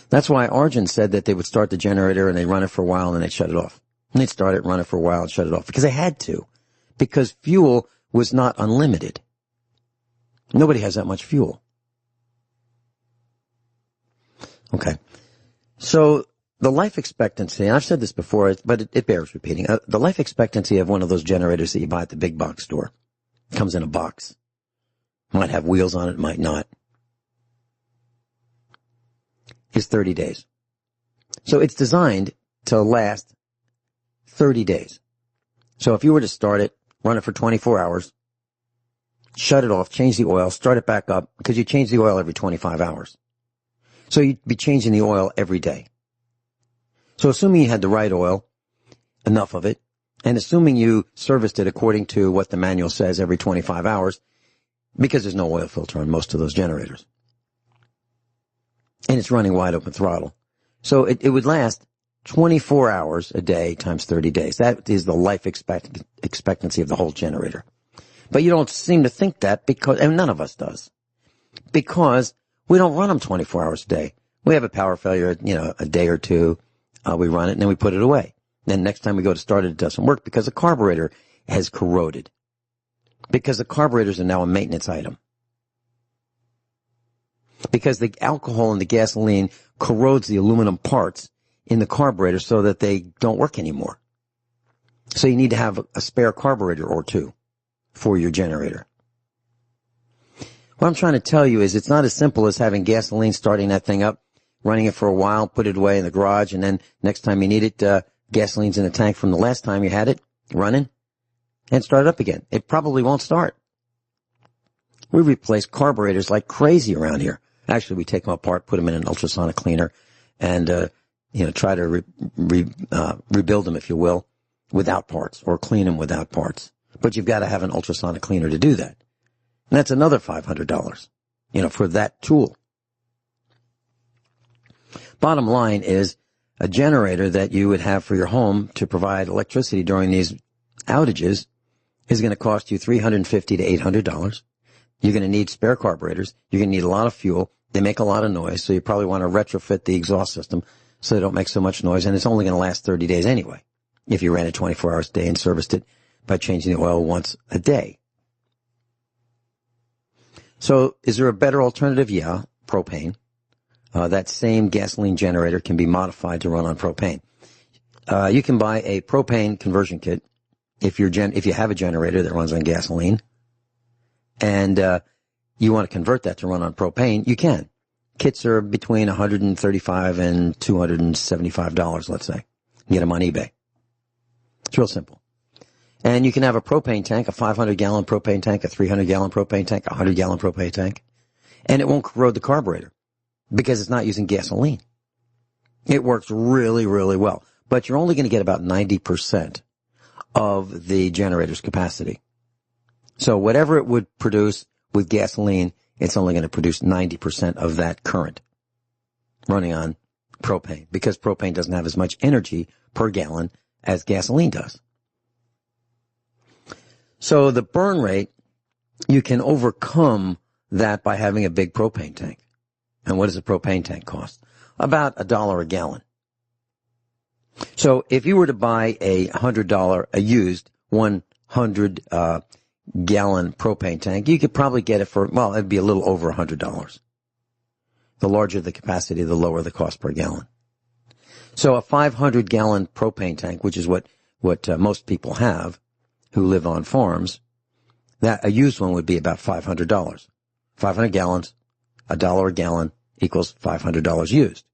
That's why Arjun said that they would start the generator and they'd run it for a while and then they'd shut it off. And they'd start it, run it for a while and shut it off. Because they had to. Because fuel was not unlimited. Nobody has that much fuel. Okay. So the life expectancy, and I've said this before, but it bears repeating. The life expectancy of one of those generators that you buy at the big box store, comes in a box. Might have wheels on it, might not, is 30 days. So it's designed to last 30 days. So if you were to start it, run it for 24 hours, shut it off, change the oil, start it back up, because you change the oil every 25 hours. So you'd be changing the oil every day. So assuming you had the right oil, enough of it, and assuming you serviced it according to what the manual says every 25 hours, because there's no oil filter on most of those generators. And it's running wide open throttle. So it would last 24 hours a day times 30 days. That is the life expectancy of the whole generator. But you don't seem to think that because, and none of us does, because we don't run them 24 hours a day. We have a power failure, a day or two. We run it and then we put it away. Then next time we go to start it, it doesn't work because the carburetor has corroded. Because the carburetors are now a maintenance item. Because the alcohol in the gasoline corrodes the aluminum parts in the carburetor so that they don't work anymore. So you need to have a spare carburetor or two for your generator. What I'm trying to tell you is it's not as simple as having gasoline, starting that thing up, running it for a while, put it away in the garage, and then next time you need it, gasoline's in the tank from the last time you had it running, and start it up again. It probably won't start. We replace carburetors like crazy around here. Actually, we take them apart, put them in an ultrasonic cleaner, and try to rebuild them, if you will, without parts, or clean them without parts. But you've got to have an ultrasonic cleaner to do that. And that's another $500, for that tool. Bottom line is a generator that you would have for your home to provide electricity during these outages is going to cost you $350 to $800. You're going to need spare carburetors. You're going to need a lot of fuel. They make a lot of noise, so you probably want to retrofit the exhaust system so they don't make so much noise, and it's only going to last 30 days anyway if you ran it 24 hours a day and serviced it by changing the oil once a day. So is there a better alternative? Yeah, propane. That same gasoline generator can be modified to run on propane. You can buy a propane conversion kit if you have a generator that runs on gasoline, and you want to convert that to run on propane. You can. Kits are between $135 and $275, let's say. You get them on eBay. It's real simple. And you can have a propane tank, a 500-gallon propane tank, a 300-gallon propane tank, a 100-gallon propane tank, and it won't corrode the carburetor because it's not using gasoline. It works really, really well. But you're only going to get about 90% of the generator's capacity. So whatever it would produce with gasoline, it's only going to produce 90% of that current running on propane because propane doesn't have as much energy per gallon as gasoline does. So the burn rate, you can overcome that by having a big propane tank. And what does a propane tank cost? About $1 a gallon. So if you were to buy a used 100-gallon propane tank, you could probably get it for, it'd be a little over $100. The larger the capacity, the lower the cost per gallon. So a 500-gallon propane tank, which is what most people have who live on farms, that a used one would be about $500. 500 gallons, $1 a gallon equals $500 used.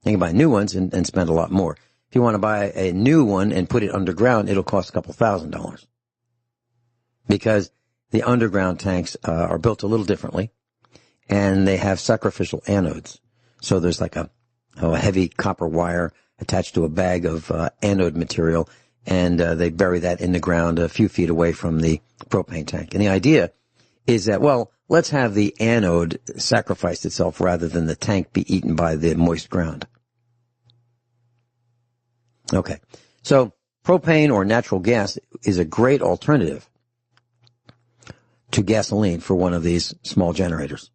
You can buy new ones and spend a lot more. If you want to buy a new one and put it underground, it'll cost a couple $1,000. Because the underground tanks are built a little differently, and they have sacrificial anodes. So there's like a heavy copper wire attached to a bag of anode material, and they bury that in the ground a few feet away from the propane tank. And the idea is that, let's have the anode sacrifice itself rather than the tank be eaten by the moist ground. Okay, so propane or natural gas is a great alternative to gasoline for one of these small generators.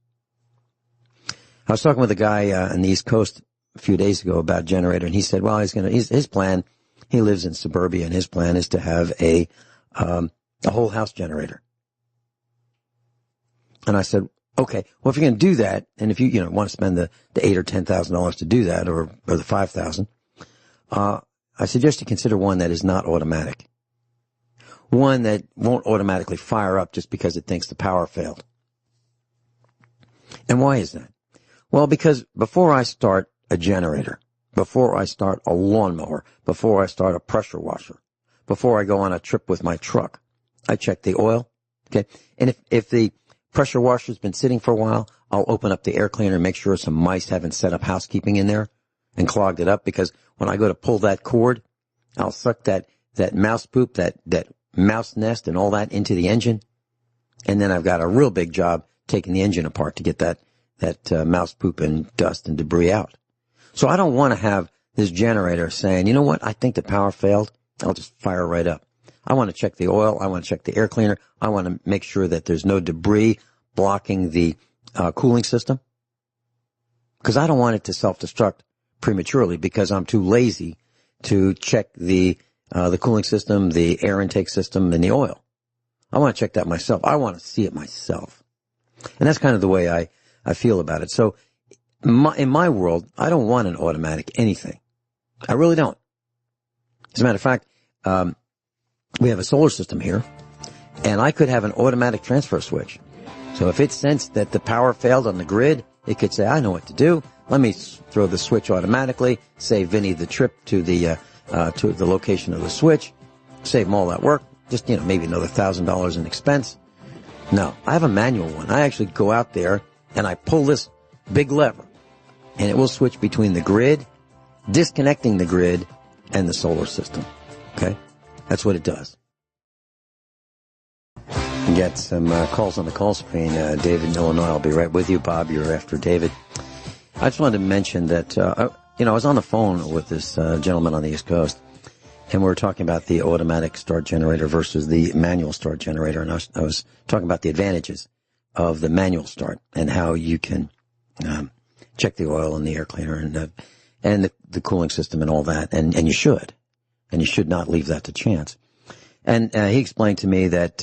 I was talking with a guy on the East Coast a few days ago about generator, and he said, his plan, he lives in suburbia, and his plan is to have a whole house generator. And I said, okay, if you're going to do that, and if you want to spend the $8,000 or $10,000 to do that, or the $5,000, I suggest you consider one that is not automatic. One that won't automatically fire up just because it thinks the power failed. And why is that? Well, because before I start a generator, before I start a lawnmower, before I start a pressure washer, before I go on a trip with my truck, I check the oil. Okay. And if the pressure washer's been sitting for a while, I'll open up the air cleaner and make sure some mice haven't set up housekeeping in there and clogged it up, because when I go to pull that cord, I'll suck that mouse poop, that mouse nest and all that into the engine, And then I've got a real big job taking the engine apart to get that mouse poop and dust and debris out. So I don't want to have this generator saying, you know what, I think the power failed. I'll just fire right up. I want to check the oil. I want to check the air cleaner. I want to make sure that there's no debris blocking the cooling system. Because I don't want it to self-destruct prematurely because I'm too lazy to check the cooling system, the air intake system, and the oil. I want to check that myself. I want to see it myself. And that's kind of the way I feel about it. So in my world, I don't want an automatic anything. I really don't. As a matter of fact, we have a solar system here, and I could have an automatic transfer switch. So if it sensed that the power failed on the grid, it could say, I know what to do. Let me throw the switch automatically, save Vinny the trip to the location of the switch, save him all that work, just, maybe another $1,000 in expense. No, I have a manual one. I actually go out there and I pull this big lever, and it will switch between the grid, disconnecting the grid, and the solar system. Okay? That's what it does. Get some calls on the call screen. David in Illinois. I'll be right with you. Bob, you're after David. I just wanted to mention that, I was on the phone with this gentleman on the East Coast, and we were talking about the automatic start generator versus the manual start generator, and I was talking about the advantages of the manual start and how you can check the oil and the air cleaner and the cooling system and all that, and you should not leave that to chance. And he explained to me that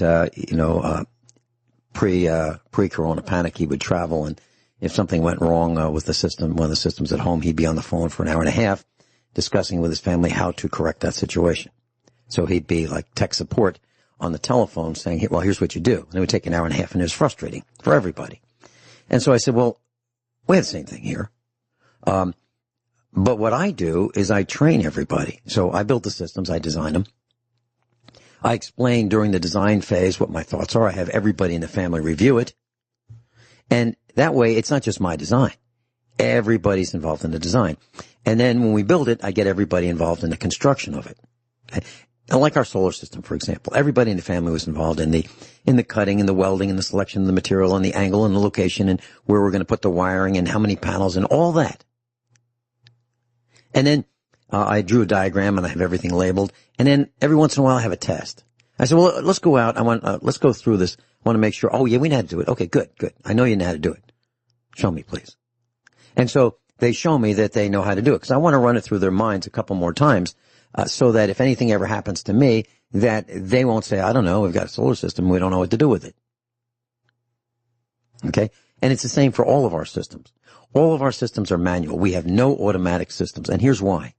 pre-corona panic, he would travel, and if something went wrong with the system, one of the systems at home, he'd be on the phone for an hour and a half discussing with his family how to correct that situation. So he'd be like tech support on the telephone saying, well, here's what you do. And it would take an hour and a half, and it was frustrating for everybody. And so I said, well, we have the same thing here. But what I do is I train everybody. So I build the systems, I design them. I explain during the design phase what my thoughts are. I have everybody in the family review it. And that way, it's not just my design. Everybody's involved in the design. And then when we build it, I get everybody involved in the construction of it. Okay? And like our solar system, for example, everybody in the family was involved in the cutting and the welding and the selection of the material and the angle and the location and where we're going to put the wiring and how many panels and all that. And then I drew a diagram and I have everything labeled. And then every once in a while I have a test. I said, well, let's go out. Let's go through this. I want to make sure. Oh, yeah, we know how to do it. Okay, good. I know you know how to do it. Show me, please. And so they show me that they know how to do it because I want to run it through their minds a couple more times so that if anything ever happens to me, that they won't say, I don't know, we've got a solar system, we don't know what to do with it. Okay? And it's the same for all of our systems. All of our systems are manual. We have no automatic systems. And here's why.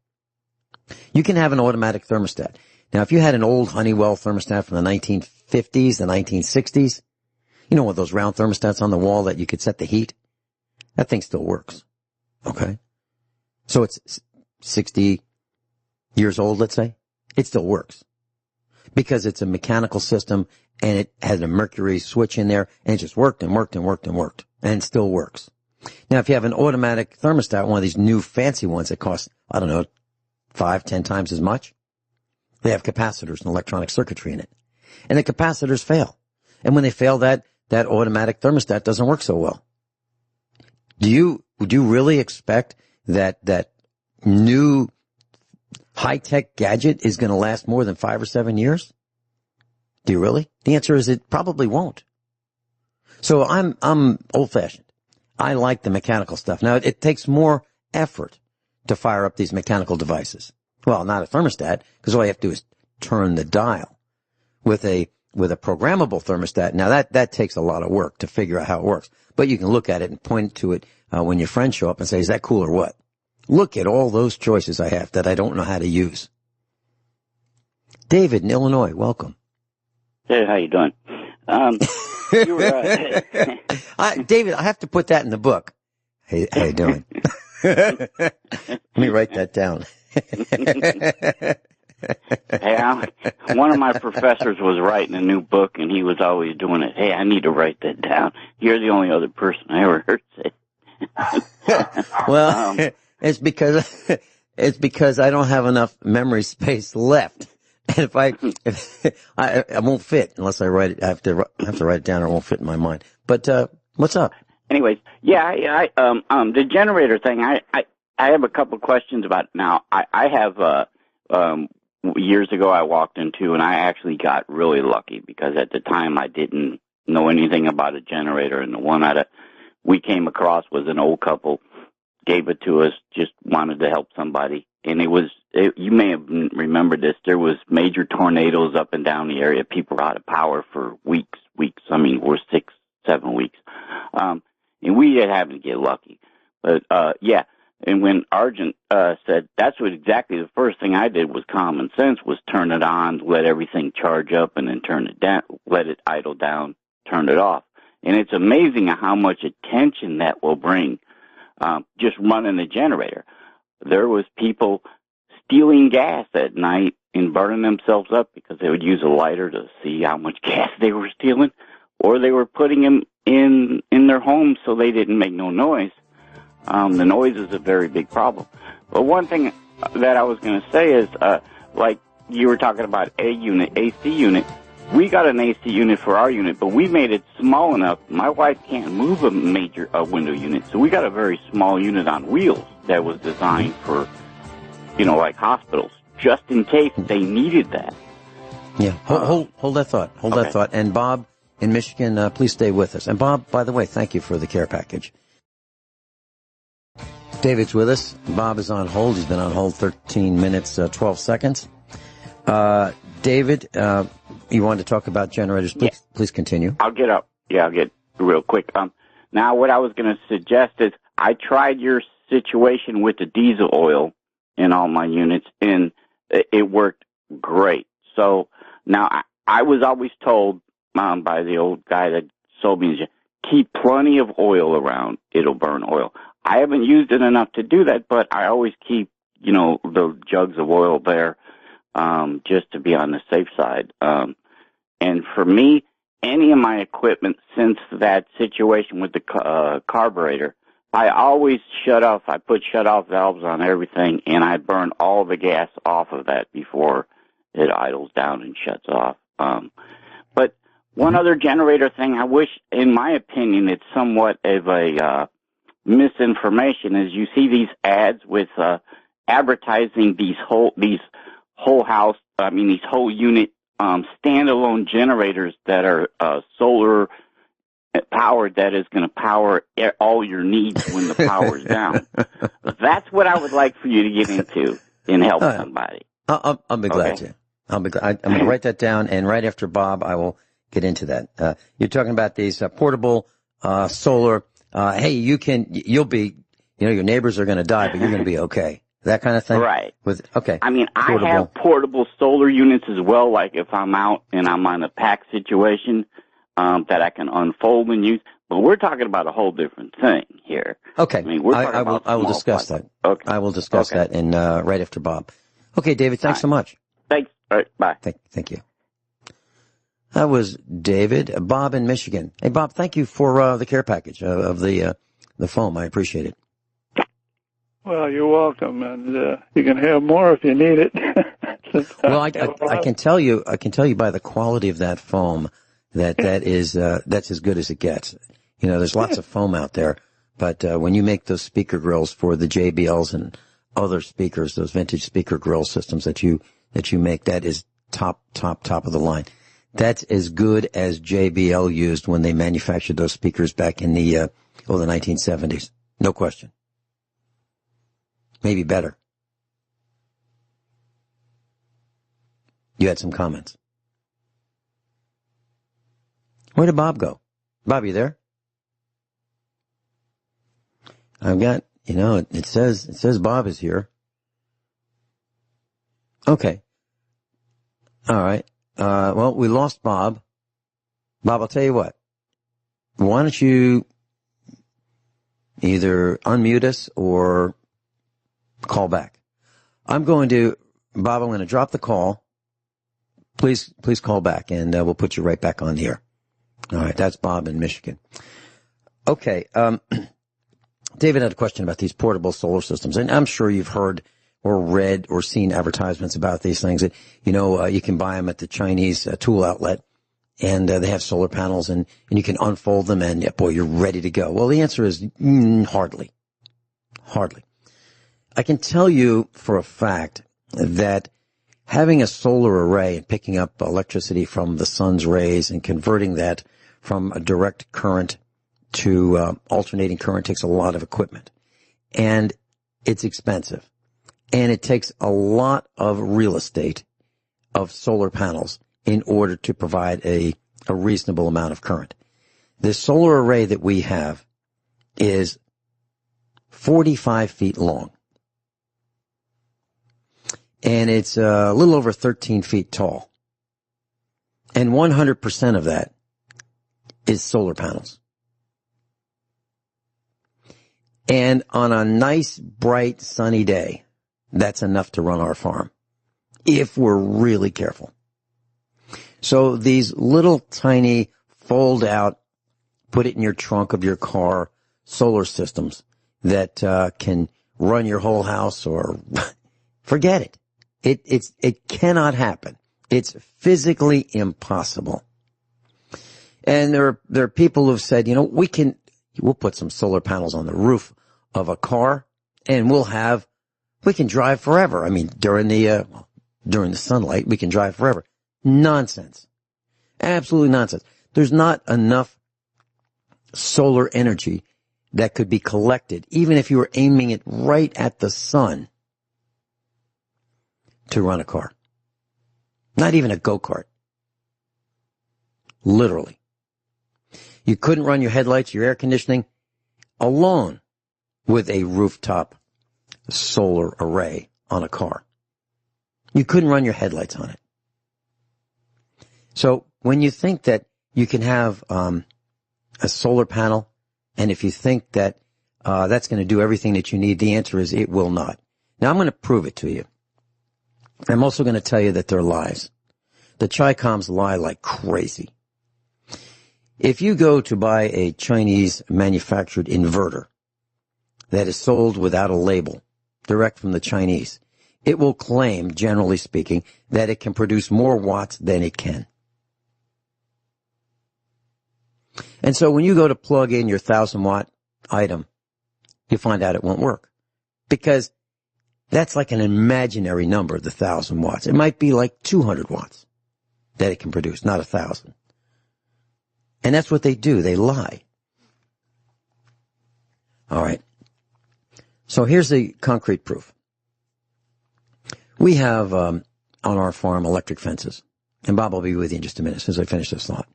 You can have an automatic thermostat. Now, if you had an old Honeywell thermostat from the 1950s, the 1960s, you know, with those round thermostats on the wall that you could set the heat, that thing still works. Okay? So it's 60 years old, let's say. It still works. Because it's a mechanical system and it had a mercury switch in there and it just worked and worked and worked and worked. And it still works. Now, if you have an automatic thermostat, one of these new fancy ones that cost, 5-10 times as much, they have capacitors and electronic circuitry in it. And the capacitors fail. And when they fail, that automatic thermostat doesn't work so well. Would you really expect that new high-tech gadget is going to last more than 5 or 7 years? Do you really? The answer is it probably won't. So I'm old-fashioned. I like the mechanical stuff. Now, it takes more effort to fire up these mechanical devices. Well, not a thermostat, because all you have to do is turn the dial. With a programmable thermostat, now that takes a lot of work to figure out how it works. But you can look at it and point to it when your friends show up and say, is that cool or what? Look at all those choices I have that I don't know how to use. David in Illinois, welcome. Hey, how you doing? David, I have to put that in the book. Hey, how you doing? Let me write that down. Hey, one of my professors was writing a new book, and he was always doing it. Hey, I need to write that down. You're the only other person I ever heard say it. Well, it's because I don't have enough memory space left. if I won't fit unless I write it. I have to write it down, or it won't fit in my mind. But what's up? Anyways, the generator thing. I have a couple questions about it now. I have years ago I walked into, and I actually got really lucky because at the time I didn't know anything about a generator, and the one we came across was an old couple, gave it to us, just wanted to help somebody. And you may have remembered this, there was major tornadoes up and down the area. People were out of power for weeks. I mean, we're 6-7 weeks. And we didn't have to get lucky. But, and when Argent said, that's what exactly the first thing I did was common sense, was turn it on, let everything charge up, and then turn it down, let it idle down, turn it off. And it's amazing how much attention that will bring, just running the generator. There was people stealing gas at night and burning themselves up because they would use a lighter to see how much gas they were stealing, or they were putting them in their homes so they didn't make no noise. The noise is a very big problem. But one thing that I was going to say is, like you were talking about AC unit. We got an AC unit for our unit, but we made it small enough. My wife can't move a major window unit, so we got a very small unit on wheels that was designed for, like hospitals, just in case they needed that. Yeah, hold that thought. Hold that thought. And Bob in Michigan, please stay with us. And Bob, by the way, thank you for the care package. David's with us. Bob is on hold. He's been on hold 13 minutes, 12 seconds. David, you wanted to talk about generators. Please continue. I'll get up. Yeah, I'll get real quick. Now, what I was going to suggest is I tried your situation with the diesel oil in all my units, and it worked great. So now I was always told by the old guy that sold me, keep plenty of oil around. It'll burn oil. I haven't used it enough to do that, but I always keep, the jugs of oil there just to be on the safe side. And for me, any of my equipment since that situation with the carburetor, I always shut off. I put shut-off valves on everything, and I burn all the gas off of that before it idles down and shuts off. But one other generator thing, I wish, in my opinion, it's somewhat of a misinformation, is you see these ads with advertising these whole unit standalone generators that are solar powered, that is going to power all your needs when the power is down. That's what I would like for you to get into and help somebody. I'll be glad to. I'm going to write that down, and right after Bob, I will get into that. You're talking about these portable solar. Hey, you'll be, your neighbors are going to die, but you're going to be okay. That kind of thing? Right. Okay. I mean, I have portable solar units as well, like if I'm out and I'm on a pack situation, that I can unfold and use. But we're talking about a whole different thing here. Okay. I mean, I will discuss that. Okay. I will discuss that right after Bob. Okay, David, thanks so much. Thanks. All right, bye. Thank you. That was David. Bob in Michigan. Hey, Bob, thank you for the care package of the foam. I appreciate it. Well, you're welcome, and you can have more if you need it. Well, I can tell you by the quality of that foam that's as good as it gets. There's lots of foam out there, but when you make those speaker grills for the JBLs and other speakers, those vintage speaker grill systems that you make, that is top of the line. That's as good as JBL used when they manufactured those speakers back in the 1970s. No question. Maybe better. You had some comments. Where did Bob go? Bob, you there? I've got, it says Bob is here. Okay. All right. Well, we lost Bob. Bob, I'll tell you what. Why don't you either unmute us or call back? I'm going to drop the call. Please call back, and we'll put you right back on the air. All right, that's Bob in Michigan. Okay, David had a question about these portable solar systems, and I'm sure you've heard or read or seen advertisements about these things that, you can buy them at the Chinese tool outlet, and they have solar panels, and you can unfold them, and boy, you're ready to go. Well, the answer is hardly. Hardly. I can tell you for a fact that having a solar array and picking up electricity from the sun's rays and converting that from a direct current to alternating current takes a lot of equipment. And it's expensive. And it takes a lot of real estate of solar panels in order to provide a reasonable amount of current. The solar array that we have is 45 feet long. And it's a little over 13 feet tall. And 100% of that is solar panels. And on a nice, bright, sunny day, that's enough to run our farm, if we're really careful. So these little tiny fold-out, put it in your trunk of your car, solar systems that can run your whole house, or forget it. It cannot happen. It's physically impossible. And there are people who've said, we'll put some solar panels on the roof of a car, and we can drive forever. I mean, during the sunlight, we can drive forever. Nonsense. Absolutely nonsense. There's not enough solar energy that could be collected, even if you were aiming it right at the sun, to run a car. Not even a go-kart. Literally. You couldn't run your headlights, your air conditioning alone with a rooftop solar array on a car. You couldn't run your headlights on it. So when you think that you can have a solar panel, and if you think that that's going to do everything that you need, the answer is it will not. Now I'm going to prove it to you. I'm also going to tell you that they're lies. The Chi-Coms lie like crazy. If you go to buy a Chinese manufactured inverter that is sold without a label, direct from the Chinese, it will claim, generally speaking, that it can produce more watts than it can. And so when you go to plug in your 1,000-watt item, you find out it won't work. Because that's like an imaginary number, the 1,000 watts. It might be like 200 watts that it can produce, not 1,000. And that's what they do. They lie. All right. So here's the concrete proof. We have on our farm electric fences. And Bob will be with you in just a minute as soon as I finish this thought.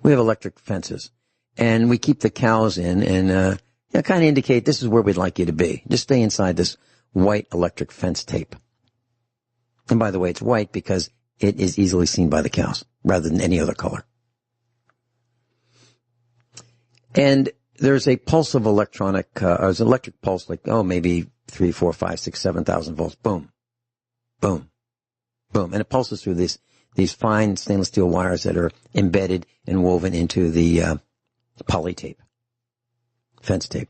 We have electric fences. And we keep the cows in and kind of indicate this is where we'd like you to be. Just stay inside this white electric fence tape. And by the way, it's white because it is easily seen by the cows rather than any other color. And there's a pulse of there's an electric pulse like, maybe 3, 4, 5, 6, 7,000 volts. Boom. Boom. Boom. And it pulses through these fine stainless steel wires that are embedded and woven into the poly tape, fence tape.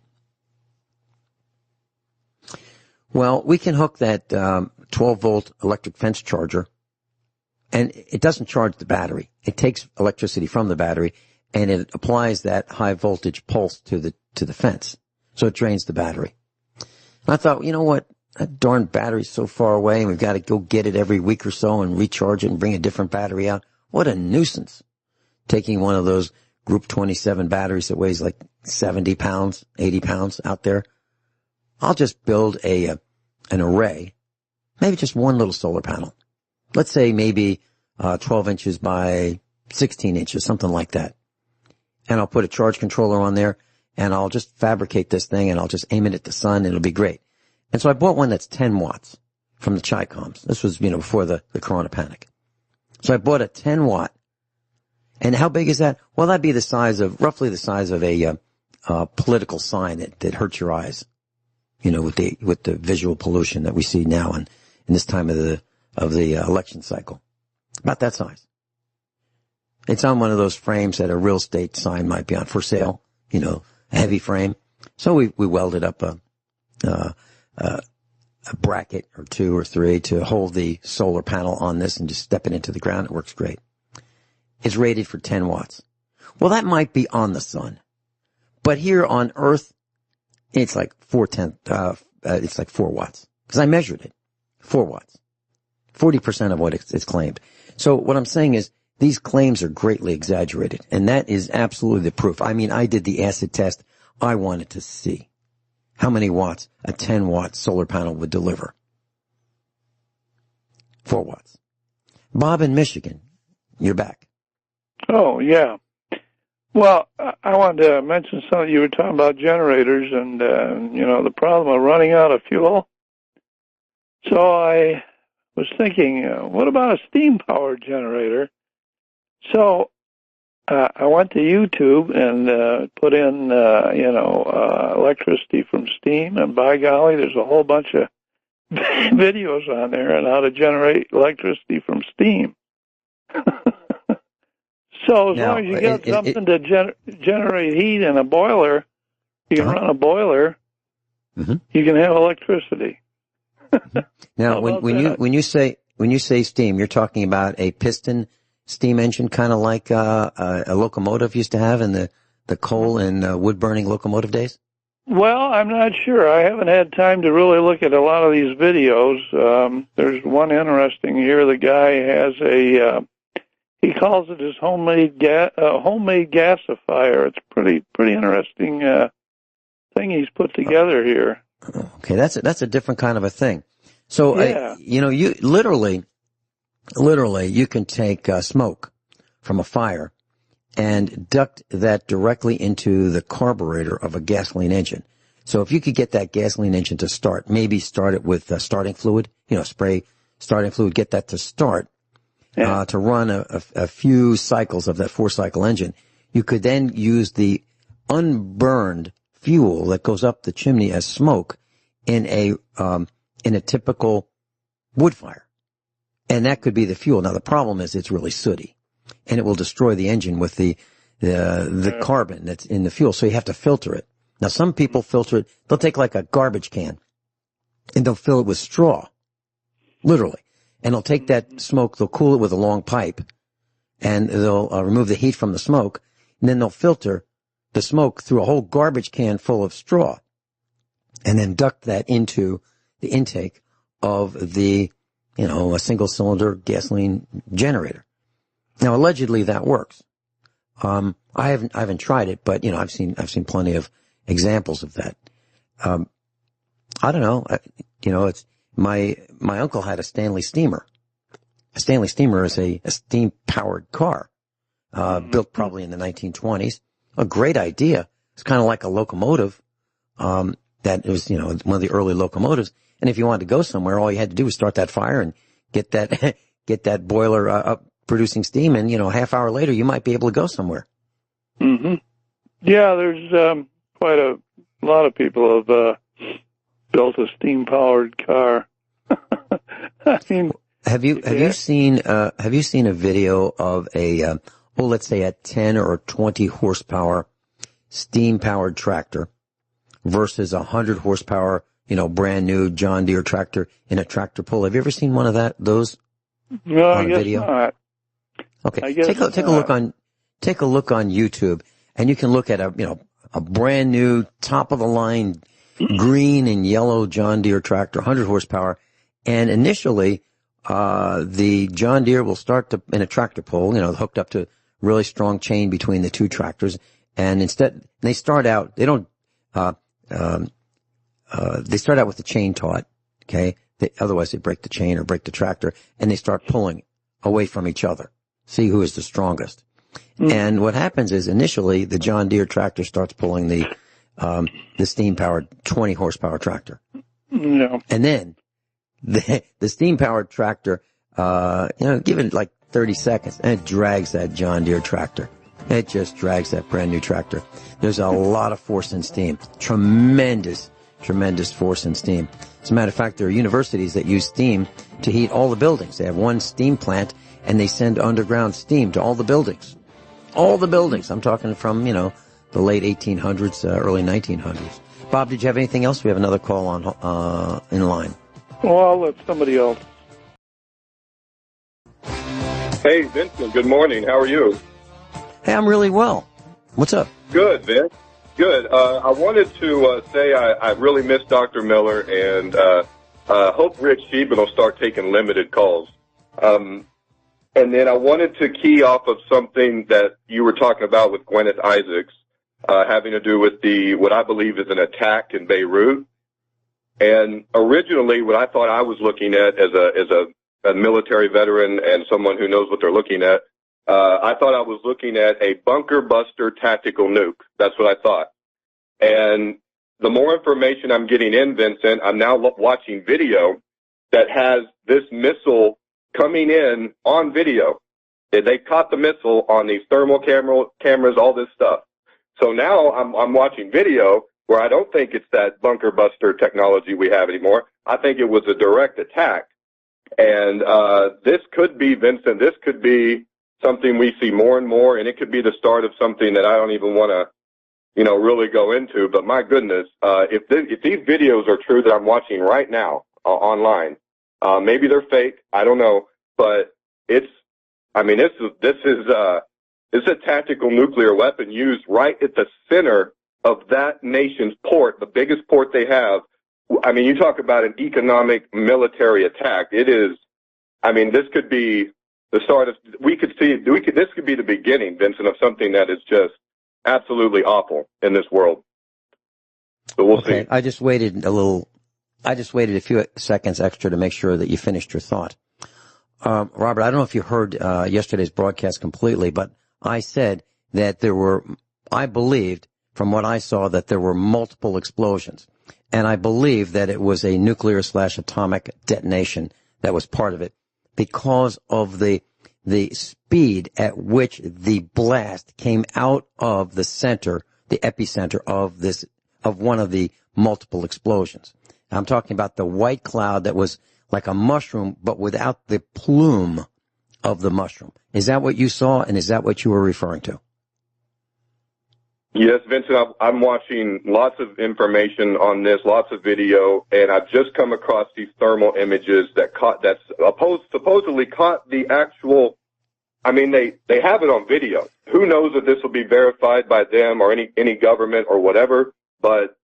Well, we can hook that 12-volt electric fence charger, and it doesn't charge the battery. It takes electricity from the battery, and it applies that high voltage pulse to the fence. So it drains the battery. And I thought, you know what? That darn battery's so far away, and we've got to go get it every week or so and recharge it and bring a different battery out. What a nuisance. Taking one of those Group 27 batteries that weighs like 70 pounds, 80 pounds out there. I'll just build an array, maybe just one little solar panel. Let's say maybe 12 inches by 16 inches, something like that. And I'll put a charge controller on there, and I'll just fabricate this thing, and I'll just aim it at the sun, and it'll be great. And so I bought one that's 10 watts from the Chi-Coms. This was, before the Corona panic. So I bought a 10 watt. And how big is that? Well, that'd be roughly the size of a political sign that hurts your eyes. With the visual pollution that we see now in this time of the election cycle. About that size. It's on one of those frames that a real estate sign might be on for sale, a heavy frame. So we welded up a bracket or 2 or 3 to hold the solar panel on this and just step it into the ground. It works great. It's rated for 10 watts. Well, that might be on the sun, but here on Earth, it's like 4 watts because I measured it. 4 watts, 40% of what it's claimed. So what I'm saying is these claims are greatly exaggerated, and that is absolutely the proof. I mean, I did the acid test. I wanted to see how many watts a 10-watt solar panel would deliver. 4 watts. Bob in Michigan, you're back. Oh, yeah. Well, I wanted to mention something. You were talking about generators and, the problem of running out of fuel. So I was thinking, what about a steam-powered generator? So I went to YouTube and put in, electricity from steam, and by golly, there's a whole bunch of videos on there on how to generate electricity from steam. So as long as you got something to generate heat in a boiler, you can run a boiler, you can have electricity. Now, when you say steam, you're talking about a piston steam engine, kind of like a locomotive used to have in the coal and wood burning locomotive days? Well, I'm not sure. I haven't had time to really look at a lot of these videos. There's one interesting here. The guy has he calls it his homemade gasifier. It's pretty interesting thing he's put together here. Okay, that's a different kind of a thing. So, yeah. You literally, you can take smoke from a fire and duct that directly into the carburetor of a gasoline engine. So if you could get that gasoline engine to start, maybe start it with starting fluid, spray starting fluid, get that to start, to run a few cycles of that 4-cycle engine. You could then use the unburned fuel that goes up the chimney as smoke in a typical wood fire. And that could be the fuel. Now the problem is it's really sooty and it will destroy the engine with the carbon that's in the fuel. So you have to filter it. Now some people filter it. They'll take like a garbage can and they'll fill it with straw. Literally. And they'll take that smoke, they'll cool it with a long pipe and they'll remove the heat from the smoke. And then they'll filter the smoke through a whole garbage can full of straw and then duct that into the intake of the, a single cylinder gasoline generator. Now, allegedly that works. I haven't tried it, but, I've seen plenty of examples of that. I don't know. It's my uncle had a Stanley Steamer. A Stanley Steamer is a steam powered car, built probably in the 1920s. A great idea. It's kind of like a locomotive, that was, one of the early locomotives. And if you wanted to go somewhere, all you had to do was start that fire and get that boiler up producing steam. And, half hour later, you might be able to go somewhere. Mm-hmm. Yeah, there's quite a lot of people have built a steam-powered car. I mean, have you seen a video of let's say a 10 or 20 horsepower steam-powered tractor versus a 100 horsepower, brand new John Deere tractor in a tractor pull? Have you ever seen one of those? No, on I guess video? not. Okay, take a look on YouTube, and you can look at a brand new top of the line green and yellow John Deere tractor, 100 horsepower, and initially the John Deere will start in a tractor pull, hooked up to really strong chain between the two tractors, and instead they start out they start out with the chain taut, okay? Otherwise they break the chain or break the tractor, and they start pulling away from each other. See who is the strongest. And what happens is initially the John Deere tractor starts pulling the steam-powered 20 horsepower tractor. No. And then the steam-powered tractor, give it like 30 seconds, and it drags that John Deere tractor. It just drags that brand new tractor. There's a lot of force and steam. Tremendous force and steam. As a matter of fact, there are universities that use steam to heat all the buildings. They have one steam plant, and they send underground steam to all the buildings. All the buildings. I'm talking from, the late 1800s, early 1900s. Bob, did you have anything else? We have another call on in line. Well, I'll let somebody else. Hey, Vincent, good morning. How are you? Hey, I'm really well. What's up? Good, Vince. Good. I wanted to say I really miss Dr. Miller, and hope Rich Sheben will start taking limited calls. And then I wanted to key off of something that you were talking about with Gwyneth Isaacs, having to do with what I believe is an attack in Beirut. And originally, what I thought I was looking at as a military veteran and someone who knows what they're looking at, I thought I was looking at a bunker buster tactical nuke. That's what I thought. And the more information I'm getting in, Vincent, I'm now watching video that has this missile coming in on video. They caught the missile on these thermal cameras, all this stuff. So now I'm watching video where I don't think it's that bunker buster technology we have anymore. I think it was a direct attack. And this could be, Vincent, this could be something we see more and more, and it could be the start of something that I don't even want to, really go into. But my goodness, if these videos are true that I'm watching right now online, maybe they're fake, I don't know, but this is a tactical nuclear weapon used right at the center of that nation's port, the biggest port they have. I mean, you talk about an economic military attack. It is, this could be the start of, this could be the beginning, Vincent, of something that is just absolutely awful in this world. So we'll see. I just waited a few seconds extra to make sure that you finished your thought. Robert, I don't know if you heard yesterday's broadcast completely, but I said that I believed from what I saw that there were multiple explosions. And I believe that it was a nuclear/atomic detonation that was part of it because of the speed at which the blast came out of the center, the epicenter of one of the multiple explosions. I'm talking about the white cloud that was like a mushroom, but without the plume of the mushroom. Is that what you saw, and is that what you were referring to? Yes, Vincent, I'm watching lots of information on this, lots of video, and I've just come across these thermal images that's supposedly caught the actual, they have it on video. Who knows if this will be verified by them or any government or whatever, but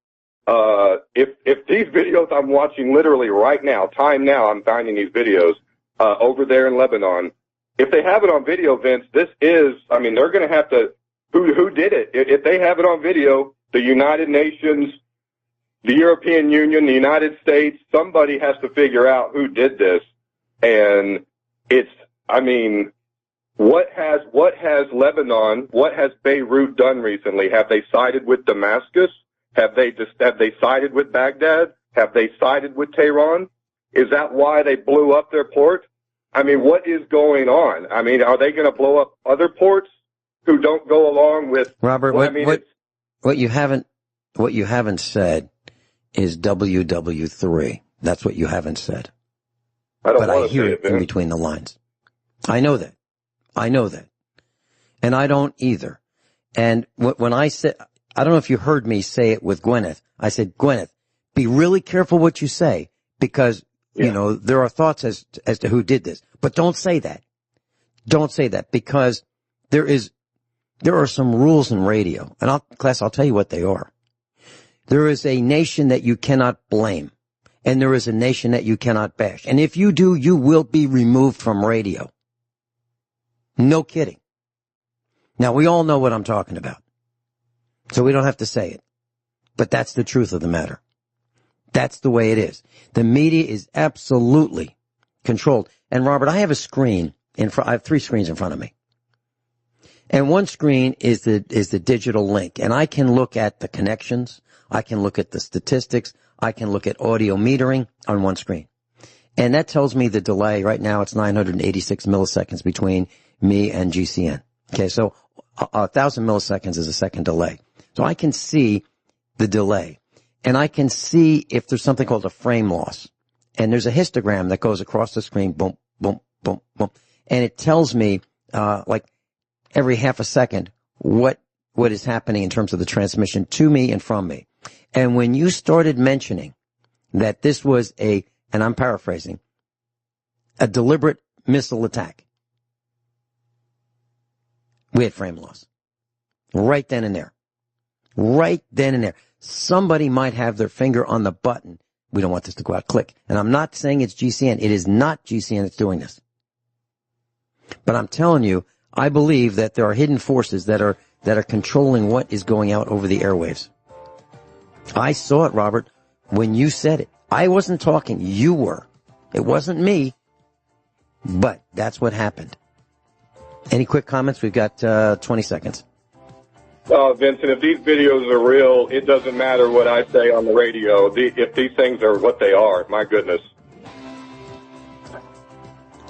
if these videos I'm watching literally right now, I'm finding these videos over there in Lebanon, if they have it on video, Vince, this is, they're going to have to, who did it? If they have it on video, the United Nations, the European Union, the United States, somebody has to figure out who did this. And what has Lebanon, what has Beirut done recently? Have they sided with Damascus? Have they sided with Baghdad? Have they sided with Tehran? Is that why they blew up their port? What is going on? Are they going to blow up other ports who don't go along with Robert? What you haven't said is WW3. That's what you haven't said. But I hear it in between the lines. I know that, and I don't either. And when I said, I don't know if you heard me say it with Gwyneth. I said, Gwyneth, be really careful what you say because there are thoughts as to who did this. But don't say that. Don't say that because there are some rules in radio, and I'll tell you what they are. There is a nation that you cannot blame, and there is a nation that you cannot bash. And if you do, you will be removed from radio. No kidding. Now, we all know what I'm talking about, so we don't have to say it. But that's the truth of the matter. That's the way it is. The media is absolutely controlled. And Robert, I have a screen I have 3 screens in front of me. And one screen is the digital link. And I can look at the connections. I can look at the statistics. I can look at audio metering on one screen. And that tells me the delay. Right now it's 986 milliseconds between me and GCN. Okay, so 1,000 milliseconds is a second delay. So I can see the delay. And I can see if there's something called a frame loss. And there's a histogram that goes across the screen, boom, boom, boom, boom. And it tells me, like every half a second, what is happening in terms of the transmission to me and from me. And when you started mentioning that this was a and I'm paraphrasing, a deliberate missile attack. We had frame loss. Right then and there. Right then and there. Somebody might have their finger on the button. We don't want this to go out. Click. And I'm not saying it's GCN. It is not GCN that's doing this. But I'm telling you, I believe that there are hidden forces that are controlling what is going out over the airwaves. I saw it, Robert, when you said it. I wasn't talking. You were. It wasn't me. But that's what happened. Any quick comments? We've got 20 seconds. Vincent, if these videos are real, it doesn't matter what I say on the radio. If these things are what they are, my goodness.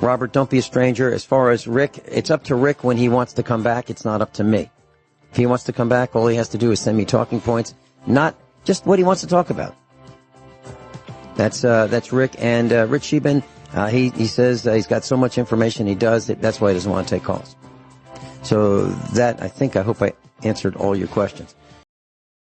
Robert, don't be a stranger. As far as Rick, it's up to Rick when he wants to come back. It's not up to me. If he wants to come back, all he has to do is send me talking points, not just what he wants to talk about. That's Rick. And Rich Sheben, he says he's got so much information he does. That's why he doesn't want to take calls. So I hope I answered all your questions.